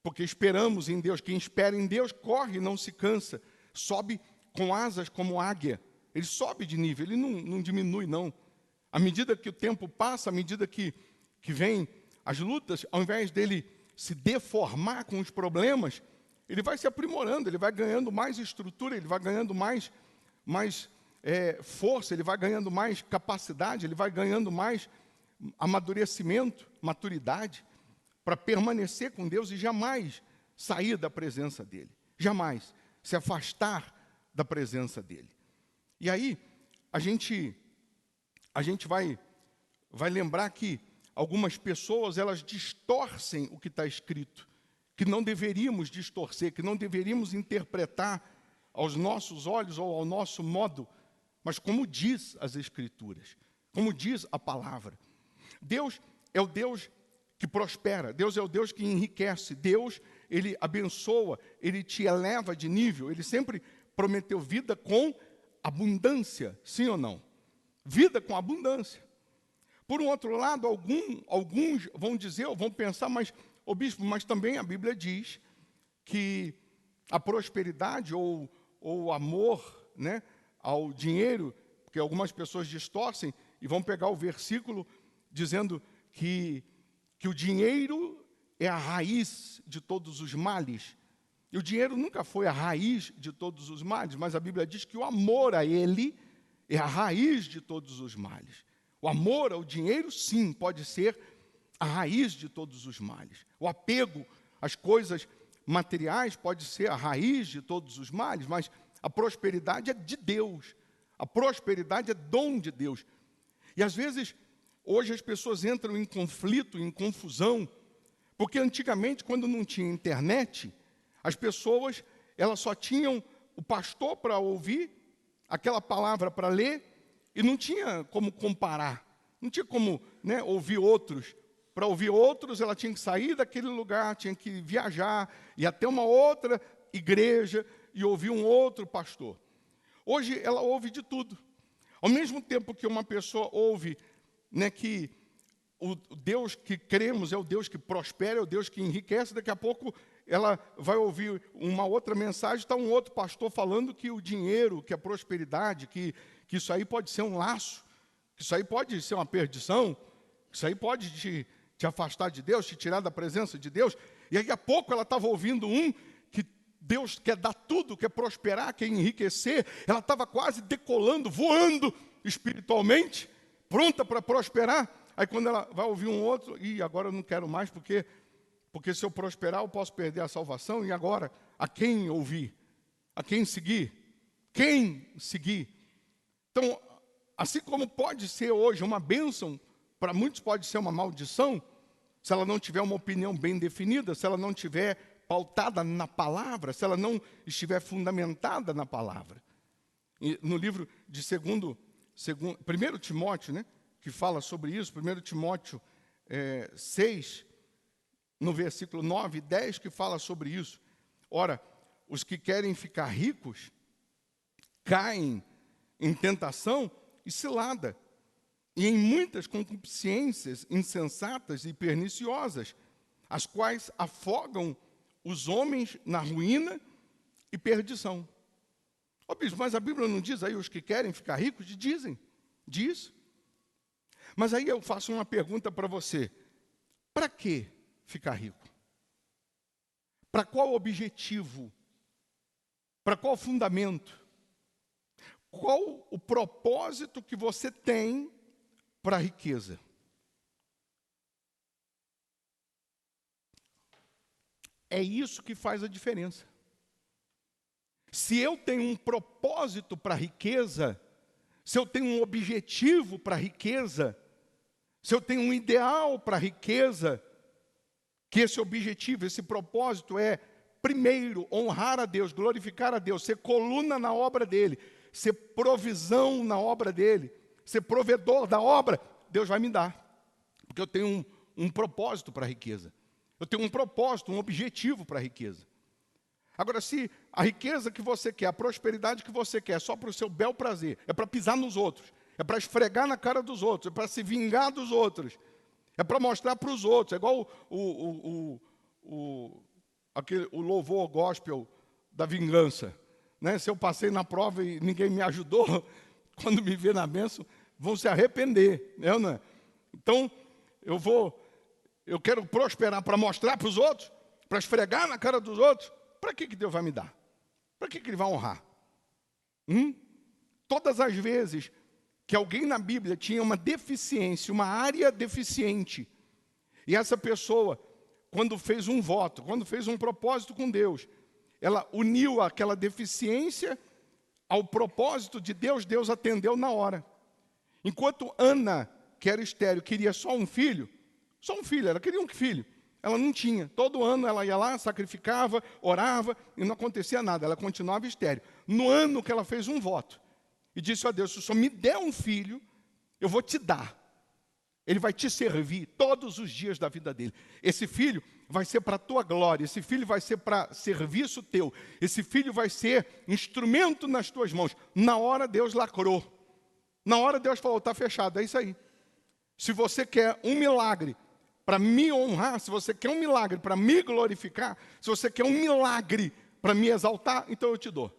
porque esperamos em Deus. Quem espera em Deus corre e não se cansa. Sobe com asas como águia. Ele sobe de nível, ele não diminui, não. À medida que o tempo passa, à medida que vem as lutas, ao invés dele se deformar com os problemas, ele vai se aprimorando, ele vai ganhando mais estrutura, ele vai ganhando mais força, ele vai ganhando mais capacidade, ele vai ganhando mais amadurecimento, maturidade, para permanecer com Deus e jamais sair da presença dEle. Jamais se afastar da presença dEle. E aí, a gente vai lembrar que algumas pessoas, elas distorcem o que está escrito, que não deveríamos distorcer, que não deveríamos interpretar aos nossos olhos ou ao nosso modo, mas como diz as Escrituras, como diz a palavra. Deus é o Deus que prospera, Deus é o Deus que enriquece, Deus, Ele abençoa, Ele te eleva de nível, Ele sempre prometeu vida com abundância, sim ou não? Vida com abundância. Por um outro lado, alguns vão dizer, ou vão pensar, mas, bispo, mas também a Bíblia diz que a prosperidade ou o amor, né, ao dinheiro, porque algumas pessoas distorcem e vão pegar o versículo dizendo que o dinheiro é a raiz de todos os males. E o dinheiro nunca foi a raiz de todos os males, mas a Bíblia diz que o amor a ele é a raiz de todos os males. O amor ao dinheiro, sim, pode ser a raiz de todos os males. O apego às coisas materiais pode ser a raiz de todos os males, mas a prosperidade é de Deus. A prosperidade é dom de Deus. E às vezes, hoje as pessoas entram em conflito, em confusão, porque antigamente, quando não tinha internet, as pessoas, elas só tinham o pastor para ouvir, aquela palavra para ler, e não tinha como comparar, não tinha como, né, ouvir outros. Para ouvir outros, ela tinha que sair daquele lugar, tinha que viajar, ir até uma outra igreja e ouvir um outro pastor. Hoje, ela ouve de tudo. Ao mesmo tempo que uma pessoa ouve, né, que o Deus que cremos é o Deus que prospera, é o Deus que enriquece, daqui a pouco ela vai ouvir uma outra mensagem, está um outro pastor falando que o dinheiro, que a prosperidade, que isso aí pode ser um laço, que isso aí pode ser uma perdição, que isso aí pode te afastar de Deus, te tirar da presença de Deus. E daqui a pouco ela estava ouvindo que Deus quer dar tudo, quer prosperar, quer enriquecer. Ela estava quase decolando, voando espiritualmente, pronta para prosperar. Aí quando ela vai ouvir um outro, e agora eu não quero mais, porque se eu prosperar eu posso perder a salvação, e agora, a quem ouvir? A quem seguir? Quem seguir? Então, assim como pode ser hoje uma bênção, para muitos pode ser uma maldição, se ela não tiver uma opinião bem definida, se ela não tiver pautada na palavra, se ela não estiver fundamentada na palavra. E no livro de 1 Timóteo, né, que fala sobre isso, 1 Timóteo 6, no versículo 9 e 10, que fala sobre isso. Ora, os que querem ficar ricos caem em tentação e cilada, e em muitas concupiscências insensatas e perniciosas, as quais afogam os homens na ruína e perdição. Ó, bispo, mas a Bíblia não diz aí os que querem ficar ricos? Dizem, diz. Mas aí eu faço uma pergunta para você. Para que ficar rico? Para qual objetivo? Para qual fundamento? Qual o propósito que você tem para a riqueza? É isso que faz a diferença. Se eu tenho um propósito para a riqueza, se eu tenho um objetivo para a riqueza, se eu tenho um ideal para a riqueza, que esse objetivo, esse propósito é, primeiro, honrar a Deus, glorificar a Deus, ser coluna na obra dEle, ser provisão na obra dEle, ser provedor da obra, Deus vai me dar. Porque eu tenho um propósito para a riqueza. Eu tenho um propósito, um objetivo para a riqueza. Agora, se a riqueza que você quer, a prosperidade que você quer, é só para o seu bel prazer, é para pisar nos outros, é para esfregar na cara dos outros, é para se vingar dos outros, é para mostrar para os outros, é igual o louvor gospel da vingança. Né? Se eu passei na prova e ninguém me ajudou, quando me vê na bênção, vão se arrepender. Não é? Então, eu quero prosperar para mostrar para os outros, para esfregar na cara dos outros. Para que Deus vai me dar? Para que Ele vai honrar? Todas as vezes que alguém na Bíblia tinha uma deficiência, uma área deficiente, e essa pessoa, quando fez um voto, quando fez um propósito com Deus, ela uniu aquela deficiência ao propósito de Deus, Deus atendeu na hora. Enquanto Ana, que era estéril, queria só um filho, ela queria um filho, ela não tinha. Todo ano ela ia lá, sacrificava, orava, e não acontecia nada, ela continuava estéril. No ano que ela fez um voto, e disse a Deus, se o Senhor me der um filho, eu vou te dar. Ele vai te servir todos os dias da vida dele. Esse filho vai ser para a tua glória, esse filho vai ser para serviço teu, esse filho vai ser instrumento nas tuas mãos. Na hora Deus lacrou. Na hora Deus falou, está fechado, é isso aí. Se você quer um milagre para me honrar, se você quer um milagre para me glorificar, se você quer um milagre para me exaltar, então eu te dou.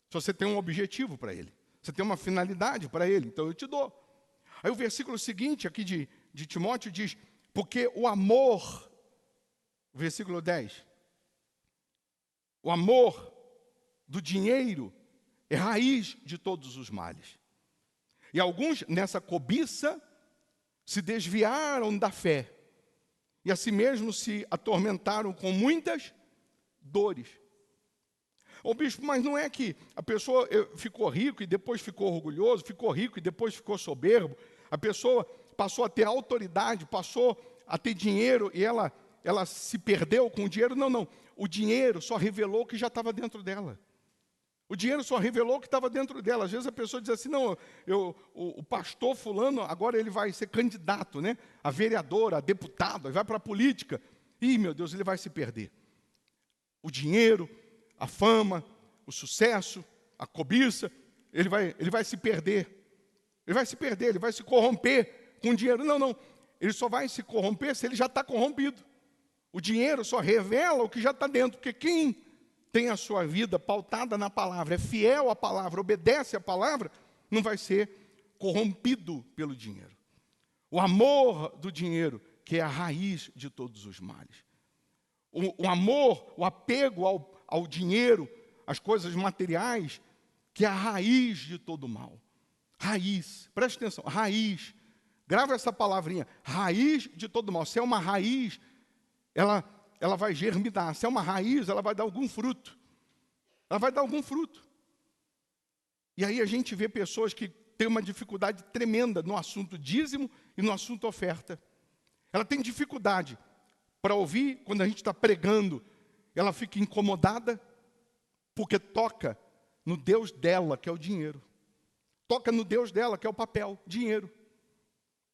Se você tem um objetivo para ele, você tem uma finalidade para ele, então eu te dou. Aí o versículo seguinte aqui de Timóteo diz, porque o amor, versículo 10, o amor do dinheiro é raiz de todos os males. E alguns nessa cobiça se desviaram da fé e a si mesmos se atormentaram com muitas dores. Ô bispo, mas não é que a pessoa ficou rico e depois ficou orgulhoso, ficou rico e depois ficou soberbo, a pessoa passou a ter autoridade, passou a ter dinheiro e ela se perdeu com o dinheiro? Não, o dinheiro só revelou o que já estava dentro dela. O dinheiro só revelou o que estava dentro dela. Às vezes a pessoa diz assim, não, o pastor fulano, agora ele vai ser candidato, né, a vereador, a deputado, vai para a política. Ih, meu Deus, ele vai se perder. O dinheiro, a fama, o sucesso, a cobiça, ele vai se perder. Ele vai se perder, ele vai se corromper com o dinheiro. Não, ele só vai se corromper se ele já está corrompido. O dinheiro só revela o que já está dentro, porque quem tem a sua vida pautada na palavra, é fiel à palavra, obedece à palavra, não vai ser corrompido pelo dinheiro. O amor do dinheiro, que é a raiz de todos os males. O amor, o apego ao dinheiro, às coisas materiais, que é a raiz de todo mal. Raiz, preste atenção, raiz. Grava essa palavrinha, raiz de todo mal. Se é uma raiz, ela vai germinar. Se é uma raiz, ela vai dar algum fruto. Ela vai dar algum fruto. E aí a gente vê pessoas que têm uma dificuldade tremenda no assunto dízimo e no assunto oferta. Ela tem dificuldade para ouvir, quando a gente está pregando, ela fica incomodada, porque toca no Deus dela, que é o dinheiro. Toca no Deus dela, que é o papel, dinheiro.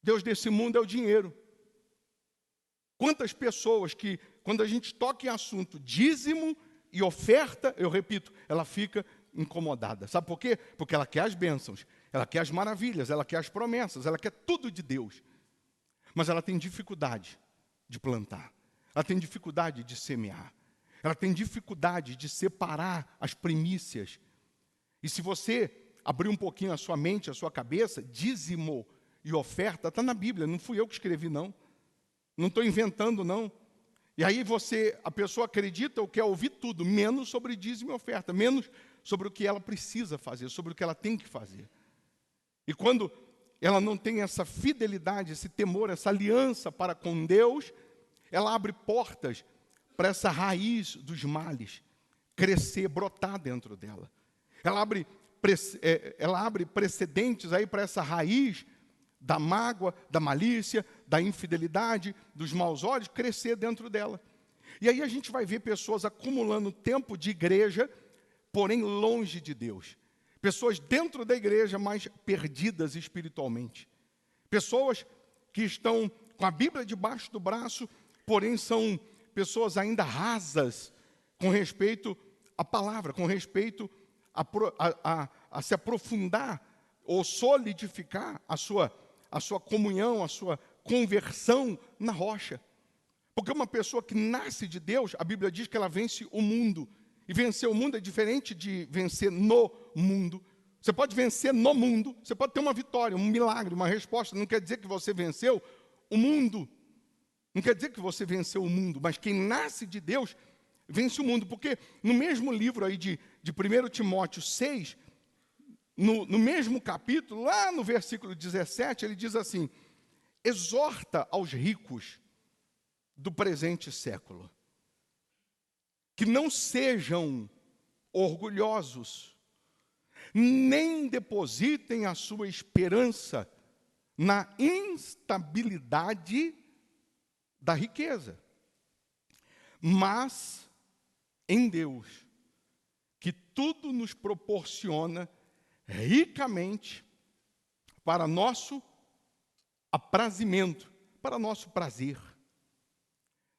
Deus desse mundo é o dinheiro. Quantas pessoas que, quando a gente toca em assunto dízimo e oferta, eu repito, ela fica incomodada. Sabe por quê? Porque ela quer as bênçãos, ela quer as maravilhas, ela quer as promessas, ela quer tudo de Deus. Mas ela tem dificuldade de plantar, ela tem dificuldade de semear, ela tem dificuldade de separar as primícias. E se você abrir um pouquinho a sua mente, a sua cabeça, dízimo e oferta, está na Bíblia, não fui eu que escrevi, não. Não estou inventando, não. E aí a pessoa acredita ou quer ouvir tudo, menos sobre dízimo e oferta, menos sobre o que ela precisa fazer, sobre o que ela tem que fazer. E quando ela não tem essa fidelidade, esse temor, essa aliança para com Deus, ela abre portas para essa raiz dos males crescer, brotar dentro dela. Ela abre precedentes aí para essa raiz da mágoa, da malícia, da infidelidade, dos maus olhos, crescer dentro dela. E aí a gente vai ver pessoas acumulando tempo de igreja, porém longe de Deus. Pessoas dentro da igreja, mas perdidas espiritualmente. Pessoas que estão com a Bíblia debaixo do braço, porém são pessoas ainda rasas com respeito à palavra, com respeito a se aprofundar ou solidificar a sua comunhão, a sua conversão na rocha. Porque uma pessoa que nasce de Deus, a Bíblia diz que ela vence o mundo. E vencer o mundo é diferente de vencer no mundo. Você pode vencer no mundo, você pode ter uma vitória, um milagre, uma resposta. Não quer dizer que você venceu o mundo. Não quer dizer que você venceu o mundo, mas quem nasce de Deus vence o mundo. Porque no mesmo livro aí de 1 Timóteo 6, no mesmo capítulo, lá no versículo 17, ele diz assim: exorta aos ricos do presente século, que não sejam orgulhosos, nem depositem a sua esperança na instabilidade da riqueza, mas em Deus, que tudo nos proporciona ricamente para nosso aprazimento, para nosso prazer.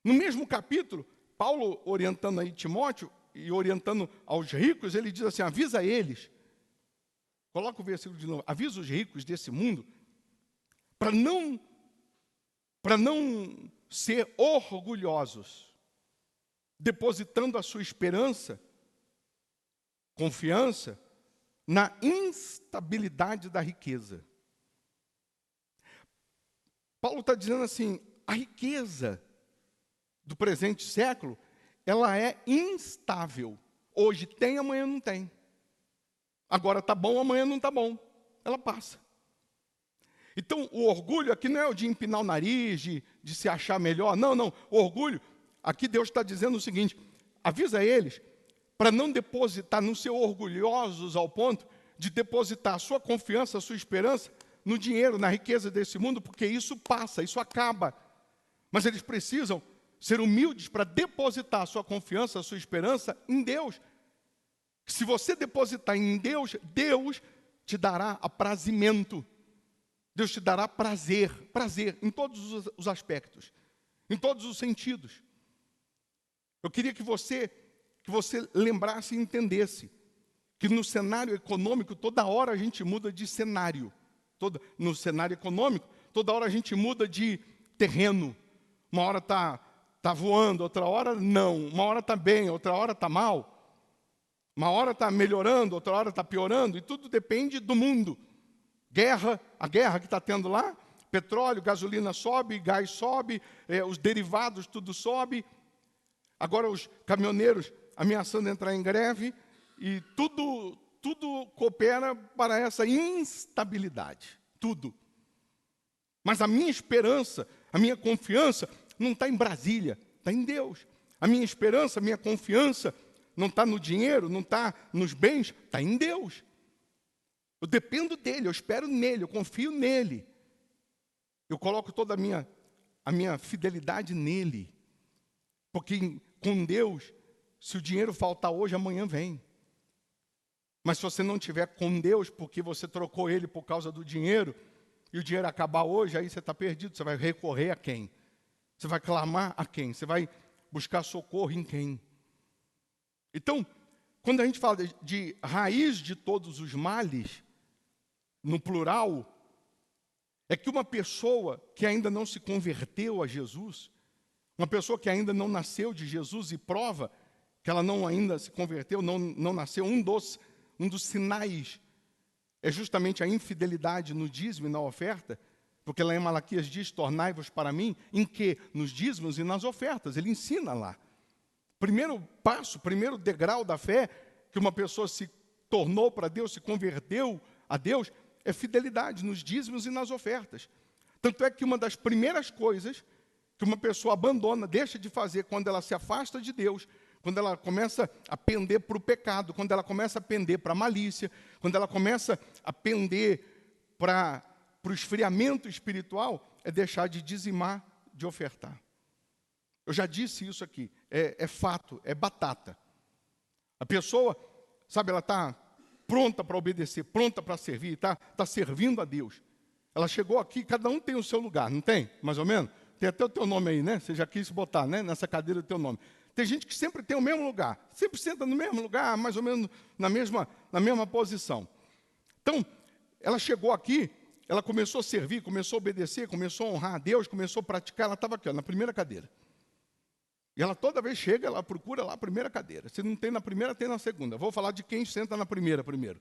No mesmo capítulo, Paulo orientando aí Timóteo e orientando aos ricos, ele diz assim: avisa eles, coloca o versículo de novo, avisa os ricos desse mundo para não ser orgulhosos, depositando a sua esperança, confiança, na instabilidade da riqueza. Paulo está dizendo assim, a riqueza do presente século, ela é instável. Hoje tem, amanhã não tem. Agora está bom, amanhã não está bom. Ela passa. Então, o orgulho aqui não é o de empinar o nariz, de se achar melhor. Não, não. O orgulho, aqui Deus está dizendo o seguinte, avisa eles para não depositar, não ser orgulhosos ao ponto de depositar a sua confiança, a sua esperança no dinheiro, na riqueza desse mundo, porque isso passa, isso acaba. Mas eles precisam ser humildes para depositar a sua confiança, a sua esperança em Deus. Se você depositar em Deus, Deus te dará aprazimento. Deus te dará prazer em todos os aspectos, em todos os sentidos. Eu queria que você lembrasse e entendesse que no cenário econômico, toda hora a gente muda de cenário. No cenário econômico, toda hora a gente muda de terreno. Uma hora está voando, outra hora não. Uma hora está bem, outra hora está mal. Uma hora está melhorando, outra hora está piorando. E tudo depende do mundo. A guerra que está tendo lá, petróleo, gasolina sobe, gás sobe, os derivados tudo sobe. Agora os caminhoneiros ameaçando entrar em greve. E tudo coopera para essa instabilidade. Tudo. Mas a minha esperança, a minha confiança não está em Brasília, está em Deus. A minha esperança, a minha confiança não está no dinheiro, não está nos bens, está em Deus. Eu dependo dEle, eu espero nele, eu confio nele. Eu coloco toda a minha fidelidade nele. Porque com Deus, se o dinheiro faltar hoje, amanhã vem. Mas se você não tiver com Deus, porque você trocou ele por causa do dinheiro, e o dinheiro acabar hoje, aí você está perdido. Você vai recorrer a quem? Você vai clamar a quem? Você vai buscar socorro em quem? Então, quando a gente fala de raiz de todos os males, no plural, é que uma pessoa que ainda não se converteu a Jesus, uma pessoa que ainda não nasceu de Jesus e prova que ela não ainda se converteu, não nasceu, um dos sinais é justamente a infidelidade no dízimo e na oferta, porque lá em Malaquias diz, tornai-vos para mim, em que? Nos dízimos e nas ofertas, ele ensina lá. Primeiro passo, primeiro degrau da fé, que uma pessoa se tornou para Deus, se converteu a Deus, é fidelidade nos dízimos e nas ofertas. Tanto é que uma das primeiras coisas que uma pessoa abandona, deixa de fazer quando ela se afasta de Deus, quando ela começa a pender para o pecado, quando ela começa a pender para a malícia, quando ela começa a pender para o esfriamento espiritual, é deixar de dizimar, de ofertar. Eu já disse isso aqui, é fato, é batata. A pessoa, sabe, ela está pronta para obedecer, pronta para servir, está servindo a Deus. Ela chegou aqui, cada um tem o seu lugar, não tem? Mais ou menos? Tem até o teu nome aí, né? Você já quis botar, né? Nessa cadeira o teu nome. Tem gente que sempre tem o mesmo lugar, sempre senta no mesmo lugar, mais ou menos na mesma posição. Então, ela chegou aqui, ela começou a servir, começou a obedecer, começou a honrar a Deus, começou a praticar, ela estava aqui, ó, na primeira cadeira. E ela toda vez chega, ela procura lá a primeira cadeira. Se não tem na primeira, tem na segunda. Vou falar de quem senta na primeira primeiro.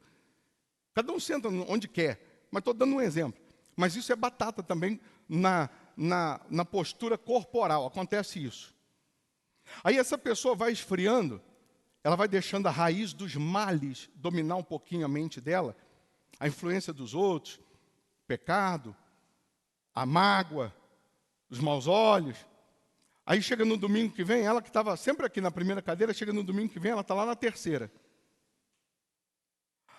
Cada um senta onde quer, mas estou dando um exemplo. Mas isso é batata também na postura corporal, acontece isso. Aí essa pessoa vai esfriando, ela vai deixando a raiz dos males dominar um pouquinho a mente dela, a influência dos outros, o pecado, a mágoa, os maus olhos. Aí chega no domingo que vem, ela que estava sempre aqui na primeira cadeira, chega no domingo que vem, ela está lá na terceira.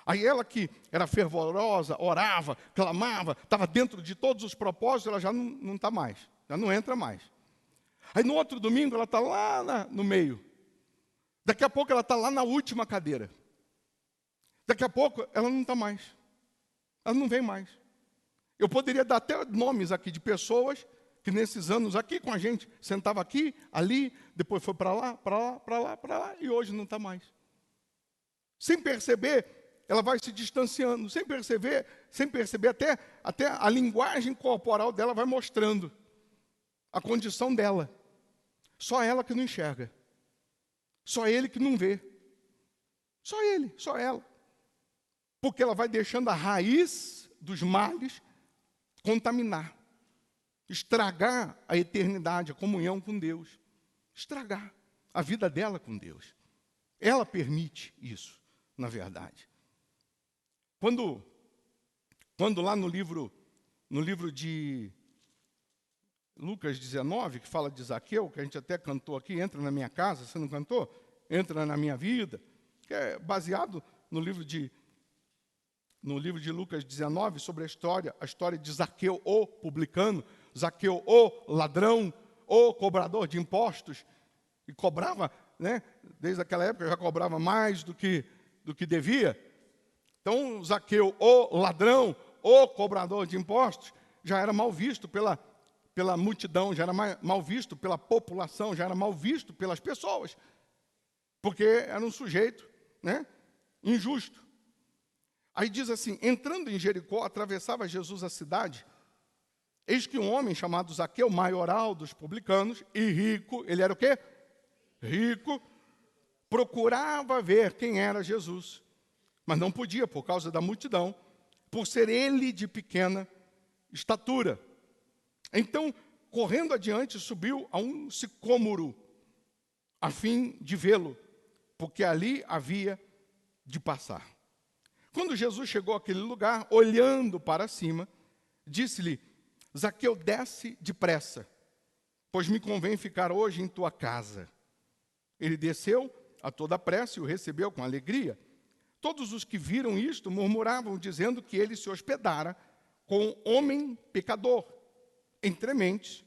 Aí ela que era fervorosa, orava, clamava, estava dentro de todos os propósitos, ela já não está mais, já não entra mais. Aí no outro domingo ela está lá no meio. Daqui a pouco ela está lá na última cadeira. Daqui a pouco ela não está mais. Ela não vem mais. Eu poderia dar até nomes aqui de pessoas que nesses anos aqui com a gente, sentava aqui, ali, depois foi para lá, e hoje não está mais. Sem perceber, ela vai se distanciando, sem perceber até a linguagem corporal dela vai mostrando a condição dela. Só ela que não enxerga. Só ele que não vê. Só ele, só ela. Porque ela vai deixando a raiz dos males contaminar. Estragar a eternidade, a comunhão com Deus. Estragar a vida dela com Deus. Ela permite isso, na verdade. Quando lá no livro de Lucas 19, que fala de Zaqueu, que a gente até cantou aqui, entra na minha casa, você não cantou? Entra na minha vida, que é baseado no livro de Lucas 19, sobre a história de Zaqueu, o publicano, Zaqueu, o ladrão, o cobrador de impostos, e cobrava, né, desde aquela época já cobrava mais do que devia. Então, Zaqueu, o ladrão, o cobrador de impostos, já era mal visto pela multidão, já era mal visto pela população, já era mal visto pelas pessoas, porque era um sujeito, né, injusto. Aí diz assim, entrando em Jericó, atravessava Jesus a cidade, eis que um homem chamado Zaqueu, maioral dos publicanos, e rico, ele era o quê? Rico, procurava ver quem era Jesus, mas não podia por causa da multidão, por ser ele de pequena estatura. Então, correndo adiante, subiu a um sicômoro, a fim de vê-lo, porque ali havia de passar. Quando Jesus chegou àquele lugar, olhando para cima, disse-lhe, Zaqueu, desce depressa, pois me convém ficar hoje em tua casa. Ele desceu a toda pressa e o recebeu com alegria. Todos os que viram isto murmuravam, dizendo que ele se hospedara com um homem pecador. Entre mentes,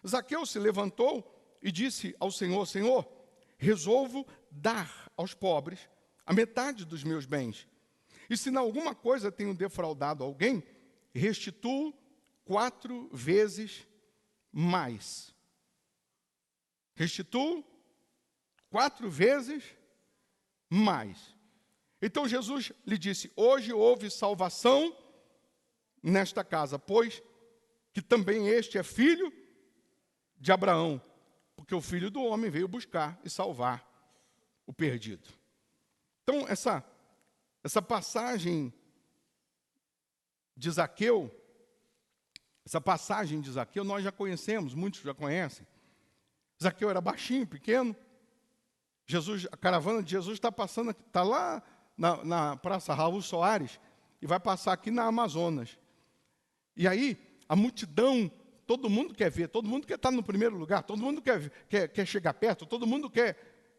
Zaqueu se levantou e disse ao Senhor, Senhor, resolvo dar aos pobres a metade dos meus bens. E se em alguma coisa tenho defraudado alguém, restituo 4 vezes mais. Restituo 4 vezes mais. Então Jesus lhe disse: hoje houve salvação nesta casa, pois que também este é filho de Abraão, porque o Filho do Homem veio buscar e salvar o perdido. Então, essa passagem de Zaqueu, nós já conhecemos, muitos já conhecem. Zaqueu era baixinho, pequeno. A caravana de Jesus está passando, está lá na Praça Raul Soares, e vai passar aqui na Amazonas. E aí, a multidão, todo mundo quer ver, todo mundo quer estar no primeiro lugar, todo mundo quer chegar perto, todo mundo quer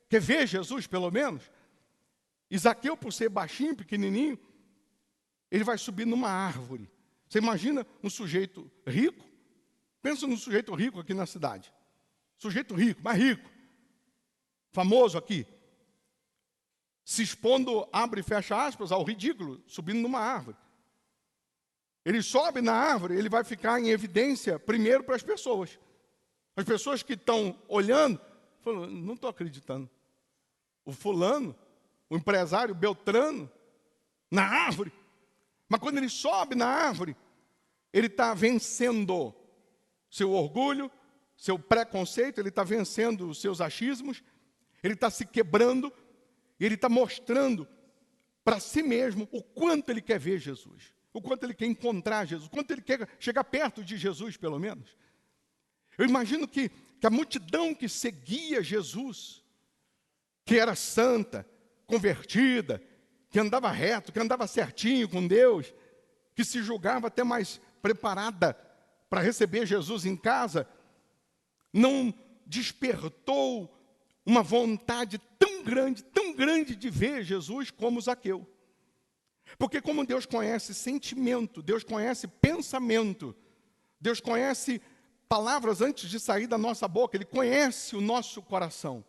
ver Jesus, pelo menos. E Zaqueu, por ser baixinho, pequenininho, ele vai subir numa árvore. Você imagina um sujeito rico? Pensa num sujeito rico aqui na cidade. Sujeito rico, mais rico, famoso aqui, se expondo, abre e fecha aspas, ao ridículo, subindo numa árvore. Ele sobe na árvore, ele vai ficar em evidência primeiro para as pessoas. As pessoas que estão olhando, falam: não estou acreditando. O fulano, o empresário Beltrano, na árvore. Mas quando ele sobe na árvore, ele está vencendo seu orgulho, seu preconceito, ele está vencendo os seus achismos, ele está se quebrando, e ele está mostrando para si mesmo o quanto ele quer ver Jesus, o quanto ele quer encontrar Jesus, o quanto ele quer chegar perto de Jesus, pelo menos. Eu imagino que a multidão que seguia Jesus, que era santa, convertida, que andava reto, que andava certinho com Deus, que se julgava até mais preparada para receber Jesus em casa, não despertou uma vontade tão grande de ver Jesus como Zaqueu. Porque como Deus conhece sentimento, Deus conhece pensamento, Deus conhece palavras antes de sair da nossa boca, Ele conhece o nosso coração.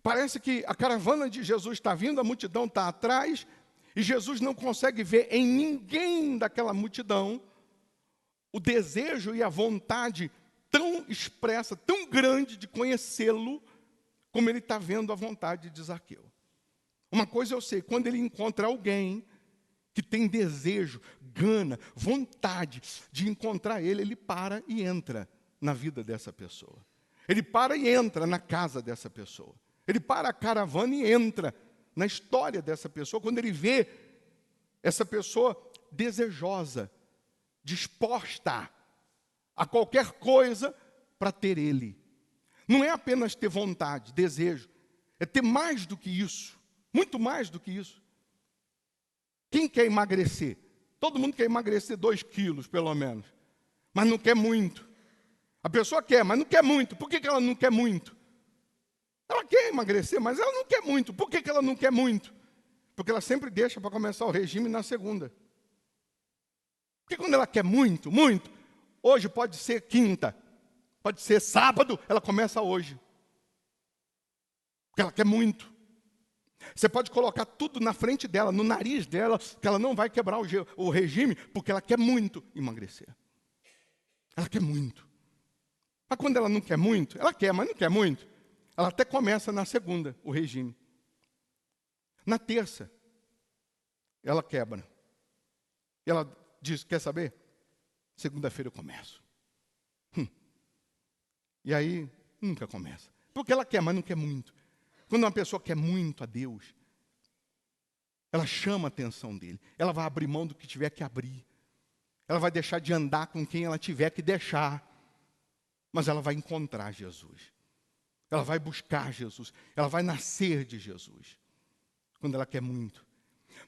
Parece que a caravana de Jesus está vindo, a multidão está atrás, e Jesus não consegue ver em ninguém daquela multidão o desejo e a vontade tão expressa, tão grande de conhecê-lo, como ele está vendo a vontade de Zaqueu. Uma coisa eu sei, quando ele encontra alguém que tem desejo, gana, vontade de encontrar ele, ele para e entra na vida dessa pessoa. Ele para e entra na casa dessa pessoa. Ele para a caravana e entra na história dessa pessoa, quando ele vê essa pessoa desejosa, disposta a qualquer coisa para ter ele. Não é apenas ter vontade, desejo, é ter mais do que isso, muito mais do que isso. Quem quer emagrecer? Todo mundo quer emagrecer 2 quilos, pelo menos, mas não quer muito. A pessoa quer, mas não quer muito. Por que ela não quer muito? Ela quer emagrecer, mas ela não quer muito. Por que ela não quer muito? Porque ela sempre deixa para começar o regime na segunda. Porque quando ela quer muito, hoje pode ser quinta, pode ser sábado, ela começa hoje. Porque ela quer muito. Você pode colocar tudo na frente dela, no nariz dela, que ela não vai quebrar o regime, porque ela quer muito emagrecer. Ela quer muito. Mas quando ela não quer muito, ela quer, mas não quer muito, ela até começa na segunda, o regime. Na terça, ela quebra. Ela diz: quer saber? Segunda-feira eu começo. E aí, nunca começa. Porque ela quer, mas não quer muito. Quando uma pessoa quer muito a Deus, ela chama a atenção dele. Ela vai abrir mão do que tiver que abrir. Ela vai deixar de andar com quem ela tiver que deixar. Mas ela vai encontrar Jesus. Ela vai buscar Jesus. Ela vai nascer de Jesus. Quando ela quer muito.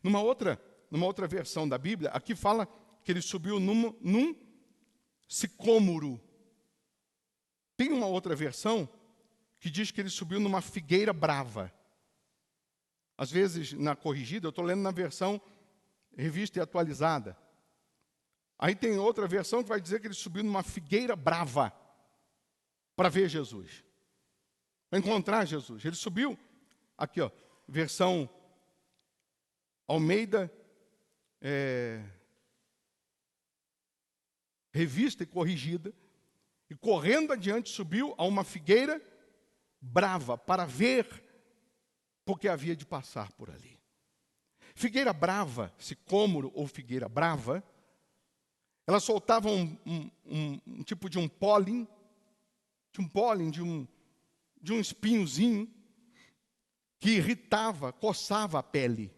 Numa outra versão da Bíblia, aqui fala que ele subiu num sicômoro. Tem uma outra versão que diz que ele subiu numa figueira brava. Às vezes, na corrigida, eu estou lendo na versão revista e atualizada. Aí tem outra versão que vai dizer que ele subiu numa figueira brava para ver Jesus, para encontrar Jesus. Ele subiu, aqui, ó, versão Almeida, revista e corrigida, e correndo adiante subiu a uma figueira brava para ver, porque havia de passar por ali. Figueira brava, sicômoro ou figueira brava, ela soltava um tipo de um pólen, de um espinhozinho, que irritava, coçava a pele,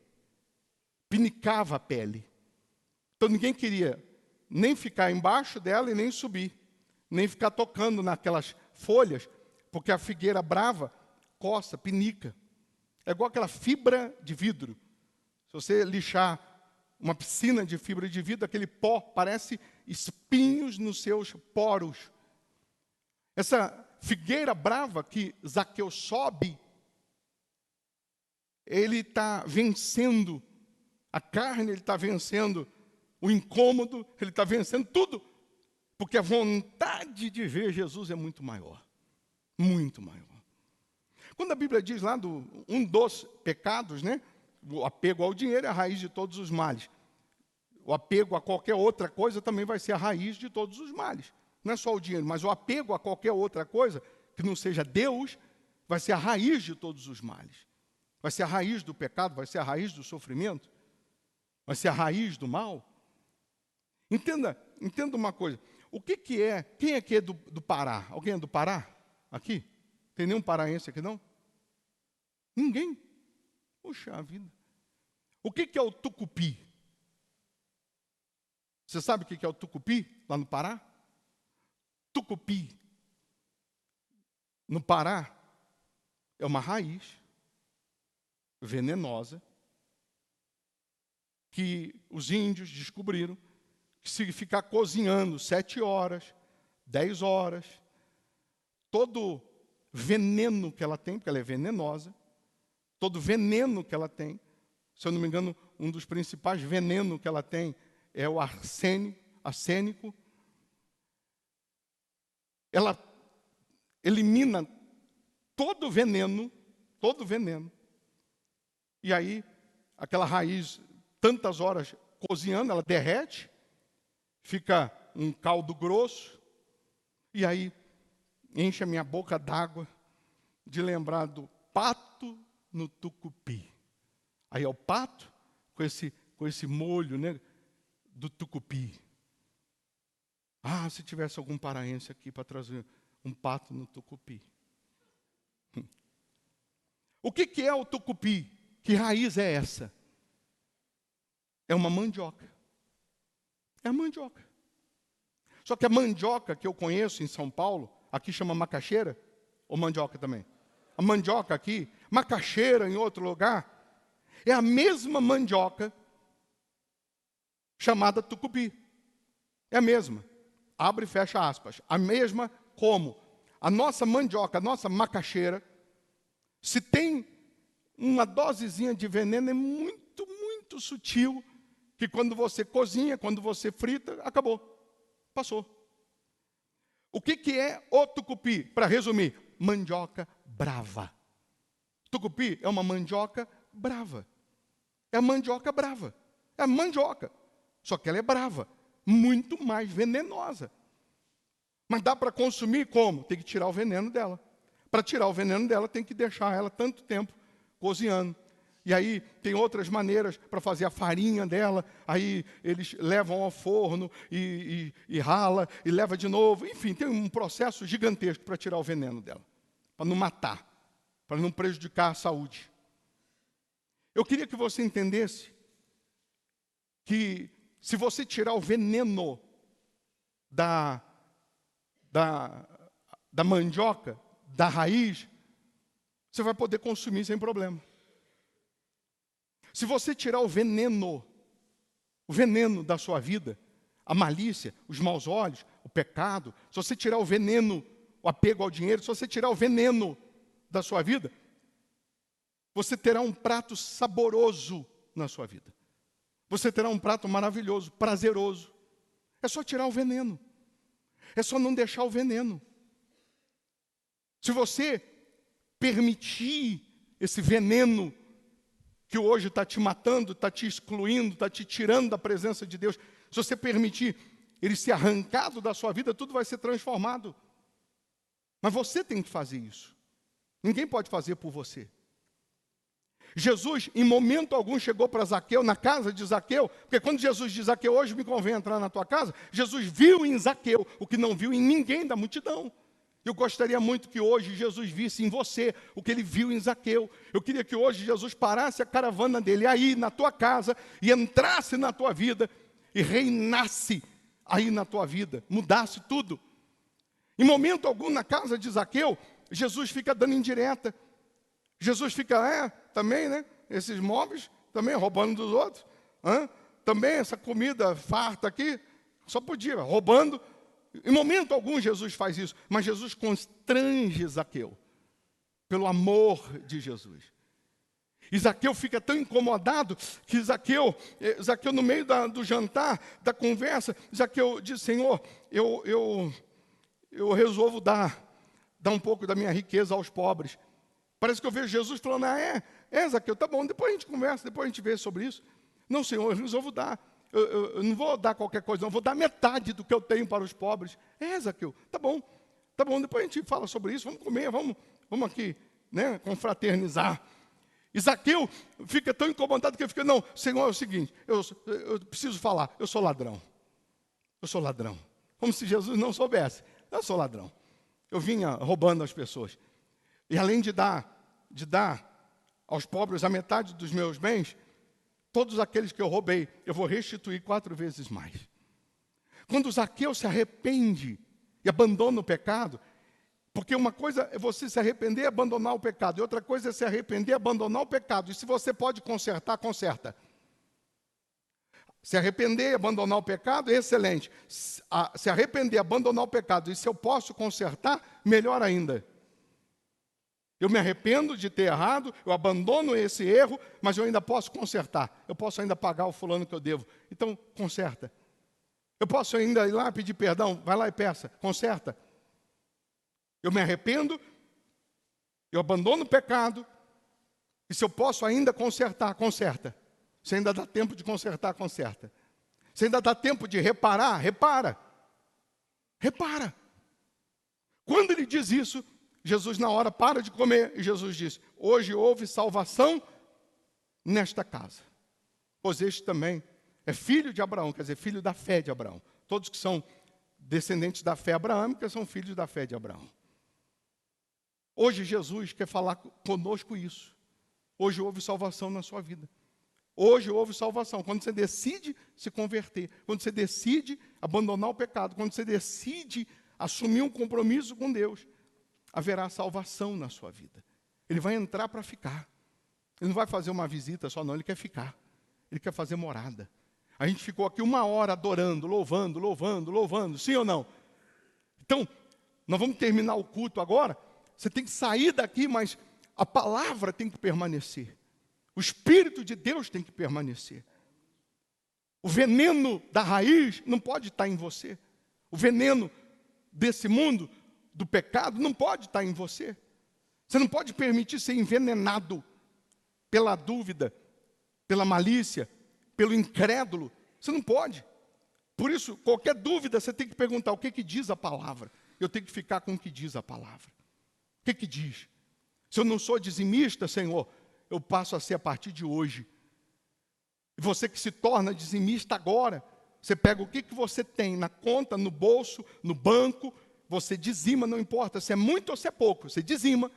pinicava a pele. Então ninguém queria nem ficar embaixo dela e nem subir, nem ficar tocando naquelas folhas, porque a figueira brava coça, pinica. É igual aquela fibra de vidro. Se você lixar uma piscina de fibra de vidro, aquele pó parece espinhos nos seus poros. Essa figueira brava que Zaqueu sobe, ele está vencendo a carne, ele está vencendo o incômodo, ele está vencendo tudo, porque a vontade de ver Jesus é muito maior. Muito maior. Quando a Bíblia diz lá um dos pecados, né? O apego ao dinheiro é a raiz de todos os males. O apego a qualquer outra coisa também vai ser a raiz de todos os males. Não é só o dinheiro, mas o apego a qualquer outra coisa que não seja Deus vai ser a raiz de todos os males. Vai ser a raiz do pecado, vai ser a raiz do sofrimento, vai ser a raiz do mal. Entenda uma coisa. O que é? Quem aqui é do Pará? Alguém é do Pará? Aqui? Tem nenhum paraense aqui, não? Ninguém. Puxa vida. O que é o tucupi? Você sabe o que é o tucupi lá no Pará? Tucupi, no Pará, é uma raiz venenosa que os índios descobriram que se ficar cozinhando 7 horas, 10 horas, todo veneno que ela tem, porque ela é venenosa, todo veneno que ela tem, se eu não me engano, um dos principais venenos que ela tem é o arsênico. Ela elimina todo o veneno, e aí aquela raiz, tantas horas cozinhando, ela derrete, fica um caldo grosso, e aí enche a minha boca d'água de lembrar do pato no tucupi. Aí é o pato com esse molho, né, do tucupi. Ah, se tivesse algum paraense aqui para trazer um pato no tucupi. O que é o tucupi? Que raiz é essa? É uma mandioca. É a mandioca. Só que a mandioca que eu conheço em São Paulo, aqui chama macaxeira, ou mandioca também. A mandioca aqui, macaxeira em outro lugar, é a mesma mandioca chamada tucupi. É a mesma. Abre e fecha aspas. A mesma como a nossa mandioca, a nossa macaxeira, se tem uma dosezinha de veneno, é muito, muito sutil, que quando você cozinha, quando você frita, acabou. Passou. O que é o tucupi? Para resumir, mandioca brava. Tucupi é uma mandioca brava. É a mandioca brava. É a mandioca. Só que ela é brava. Muito mais venenosa. Mas dá para consumir como? Tem que tirar o veneno dela. Para tirar o veneno dela, tem que deixar ela tanto tempo cozinhando. E aí tem outras maneiras para fazer a farinha dela. Aí eles levam ao forno e rala e leva de novo. Enfim, tem um processo gigantesco para tirar o veneno dela. Para não matar. Para não prejudicar a saúde. Eu queria que você entendesse que se você tirar o veneno da mandioca, da raiz, você vai poder consumir sem problema. Se você tirar o veneno da sua vida, a malícia, os maus olhos, o pecado, se você tirar o veneno, o apego ao dinheiro, se você tirar o veneno da sua vida, você terá um prato saboroso na sua vida. Você terá um prato maravilhoso, prazeroso. É só tirar o veneno. É só não deixar o veneno. Se você permitir esse veneno que hoje está te matando, está te excluindo, está te tirando da presença de Deus, se você permitir ele ser arrancado da sua vida, tudo vai ser transformado. Mas você tem que fazer isso. Ninguém pode fazer por você. Jesus, em momento algum, chegou para Zaqueu, na casa de Zaqueu, porque quando Jesus diz, Zaqueu, hoje me convém entrar na tua casa, Jesus viu em Zaqueu o que não viu em ninguém da multidão. Eu gostaria muito que hoje Jesus visse em você o que ele viu em Zaqueu. Eu queria que hoje Jesus parasse a caravana dele aí na tua casa e entrasse na tua vida e reinasse aí na tua vida, mudasse tudo. Em momento algum na casa de Zaqueu, Jesus fica dando indireta. Jesus fica, também, né? Esses móveis, também roubando dos outros. Também essa comida farta aqui, só podia, roubando. Em momento algum Jesus faz isso, mas Jesus constrange Zaqueu, pelo amor de Jesus. E Zaqueu fica tão incomodado que Zaqueu no meio do jantar, da conversa, Zaqueu diz, Senhor, eu resolvo dar um pouco da minha riqueza aos pobres. Parece que eu vejo Jesus falando, Zaqueu, tá bom, depois a gente conversa, depois a gente vê sobre isso. Não, Senhor, eu resolvo dar. Eu não vou dar qualquer coisa, não, eu vou dar metade do que eu tenho para os pobres. Zaqueu, tá bom, depois a gente fala sobre isso, vamos comer, vamos aqui, né, confraternizar. E Zaqueu fica tão incomodado que ele fica, não, Senhor, é o seguinte, eu preciso falar, eu sou ladrão. Como se Jesus não soubesse, eu sou ladrão. Eu vinha roubando as pessoas. E além de dar aos pobres a metade dos meus bens, todos aqueles que eu roubei, eu vou restituir 4 vezes mais. Quando Zaqueu se arrepende e abandona o pecado, porque uma coisa é você se arrepender e abandonar o pecado, e outra coisa é se arrepender e abandonar o pecado. E se você pode consertar, conserta. Se arrepender e abandonar o pecado, é excelente. Se arrepender e abandonar o pecado, e se eu posso consertar, melhor ainda. Eu me arrependo de ter errado, eu abandono esse erro, mas eu ainda posso consertar. Eu posso ainda pagar o fulano que eu devo. Então, conserta. Eu posso ainda ir lá pedir perdão, vai lá e peça, conserta. Eu me arrependo, eu abandono o pecado, e se eu posso ainda consertar, conserta. Se ainda dá tempo de consertar, conserta. Se ainda dá tempo de reparar, repara. Repara. Quando ele diz isso, Jesus na hora para de comer e Jesus diz, hoje houve salvação nesta casa. Pois este também é filho de Abraão, quer dizer, filho da fé de Abraão. Todos que são descendentes da fé abraâmica são filhos da fé de Abraão. Hoje Jesus quer falar conosco isso. Hoje houve salvação na sua vida. Hoje houve salvação. Quando você decide se converter, quando você decide abandonar o pecado, quando você decide assumir um compromisso com Deus, haverá salvação na sua vida. Ele vai entrar para ficar. Ele não vai fazer uma visita só, não. Ele quer ficar. Ele quer fazer morada. A gente ficou aqui 1 hora adorando, louvando. Sim ou não? Então, nós vamos terminar o culto agora. Você tem que sair daqui, mas a palavra tem que permanecer. O Espírito de Deus tem que permanecer. O veneno da raiz não pode estar em você. O veneno desse mundo, do pecado, não pode estar em você. Você não pode permitir ser envenenado pela dúvida, pela malícia, pelo incrédulo. Você não pode. Por isso, qualquer dúvida, você tem que perguntar o que diz a palavra. Eu tenho que ficar com o que diz a palavra. O que diz? Se eu não sou dizimista, Senhor, eu passo a ser a partir de hoje. E você que se torna dizimista agora, você pega o que você tem na conta, no bolso, no banco, você dizima, não importa se é muito ou se é pouco, você dizima.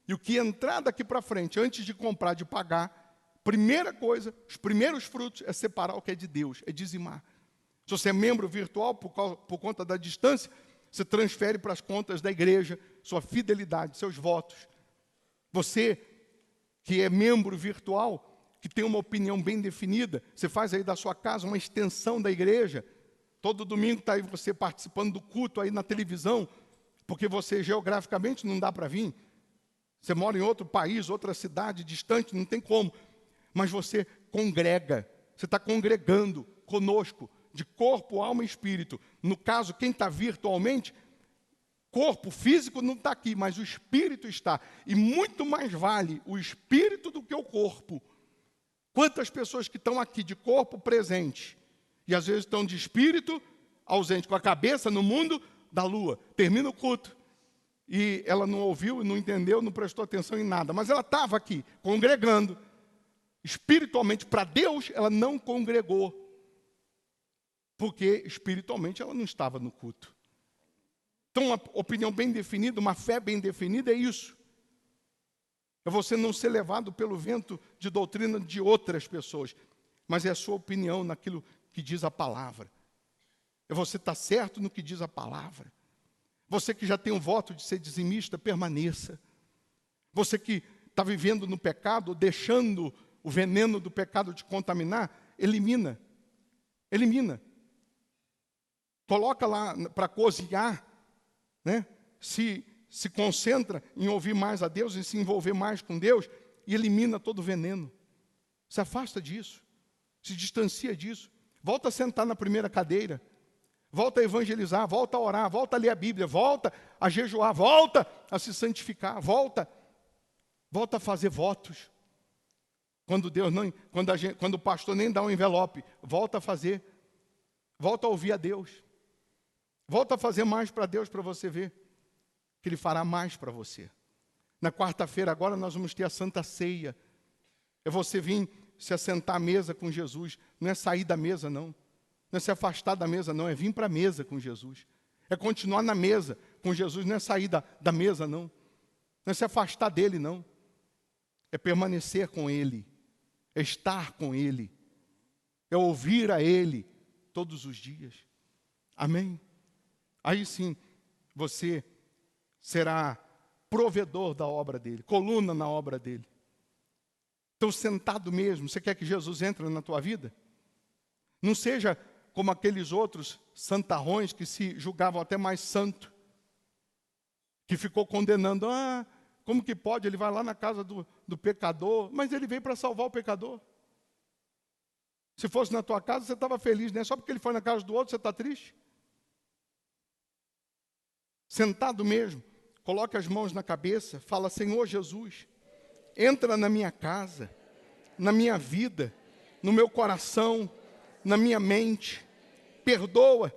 E o que entrar daqui para frente, antes de comprar, de pagar, primeira coisa, os primeiros frutos é separar o que é de Deus, é dizimar. Se você é membro virtual, por conta da distância, você transfere para as contas da igreja, sua fidelidade, seus votos. Você que é membro virtual, que tem uma opinião bem definida, você faz aí da sua casa uma extensão da igreja. Todo domingo está aí você participando do culto aí na televisão, porque você geograficamente não dá para vir. Você mora em outro país, outra cidade distante, não tem como. Mas você congrega, você está congregando conosco, de corpo, alma e espírito. No caso, quem está virtualmente, corpo físico não está aqui, mas o espírito está. E muito mais vale o espírito do que o corpo. Quantas pessoas que estão aqui de corpo presente, e às vezes estão de espírito ausente, com a cabeça no mundo da lua. Termina o culto. E ela não ouviu, não entendeu, não prestou atenção em nada. Mas ela estava aqui, congregando. Espiritualmente, para Deus, ela não congregou. Porque espiritualmente ela não estava no culto. Então, uma opinião bem definida, uma fé bem definida é isso. É você não ser levado pelo vento de doutrina de outras pessoas, mas é a sua opinião naquilo que diz a palavra. É você estar certo no que diz a palavra. Você que já tem um voto de ser dizimista, permaneça. Você que está vivendo no pecado, deixando o veneno do pecado te contaminar, elimina. Elimina. Coloca lá para cozinhar, né? Se concentra em ouvir mais a Deus, em se envolver mais com Deus, e elimina todo o veneno. Se afasta disso. Se distancia disso. Volta a sentar na primeira cadeira. Volta a evangelizar, volta a orar, volta a ler a Bíblia, volta a jejuar, volta a se santificar, volta a fazer votos. Quando o pastor nem dá um envelope, volta a fazer. Volta a ouvir a Deus. Volta a fazer mais para Deus, para você ver que Ele fará mais para você. Na quarta-feira agora nós vamos ter a Santa Ceia. É você vir se assentar à mesa com Jesus. Não é sair da mesa, não. Não é se afastar da mesa, não. É vir para a mesa com Jesus. É continuar na mesa com Jesus. Não é sair da mesa, não. Não é se afastar dele, não. É permanecer com Ele. É estar com Ele. É ouvir a Ele todos os dias. Amém? Aí sim, você será provedor da obra dele, coluna na obra dele. Então, sentado mesmo, você quer que Jesus entre na tua vida? Não seja como aqueles outros santarrões que se julgavam até mais santo, que ficou condenando, como que pode? Ele vai lá na casa do pecador, mas ele veio para salvar o pecador. Se fosse na tua casa, você estava feliz, né? Só porque ele foi na casa do outro, você está triste? Sentado mesmo, coloque as mãos na cabeça, fala: Senhor Jesus, entra na minha casa, na minha vida, no meu coração, na minha mente, perdoa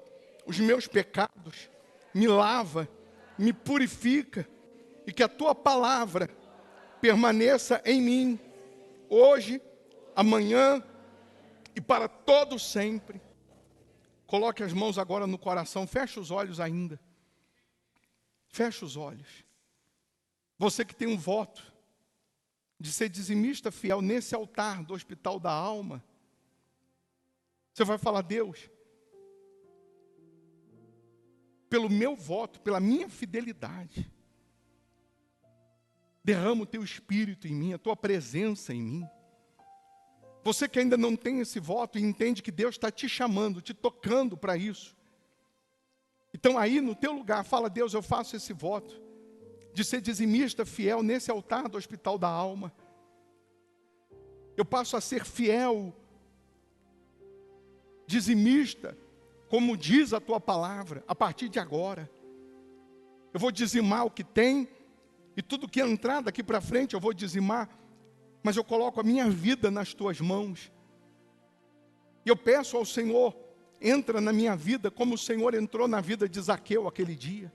os meus pecados, me lava, me purifica, e que a tua palavra permaneça em mim, hoje, amanhã e para todo sempre. Coloque as mãos agora no coração, feche os olhos ainda. Feche os olhos. Você que tem um voto de ser dizimista fiel nesse altar do Hospital da Alma, você vai falar: Deus, pelo meu voto, pela minha fidelidade, derrama o teu Espírito em mim, a tua presença em mim. Você que ainda não tem esse voto e entende que Deus está te chamando, te tocando para isso. Então aí no teu lugar, fala: Deus, eu faço esse voto de ser dizimista fiel nesse altar do Hospital da Alma. Eu passo a ser fiel, dizimista, como diz a tua palavra, a partir de agora. Eu vou dizimar o que tem, e tudo que entrar daqui para frente eu vou dizimar, mas eu coloco a minha vida nas tuas mãos. E eu peço ao Senhor: entra na minha vida como o Senhor entrou na vida de Zaqueu aquele dia.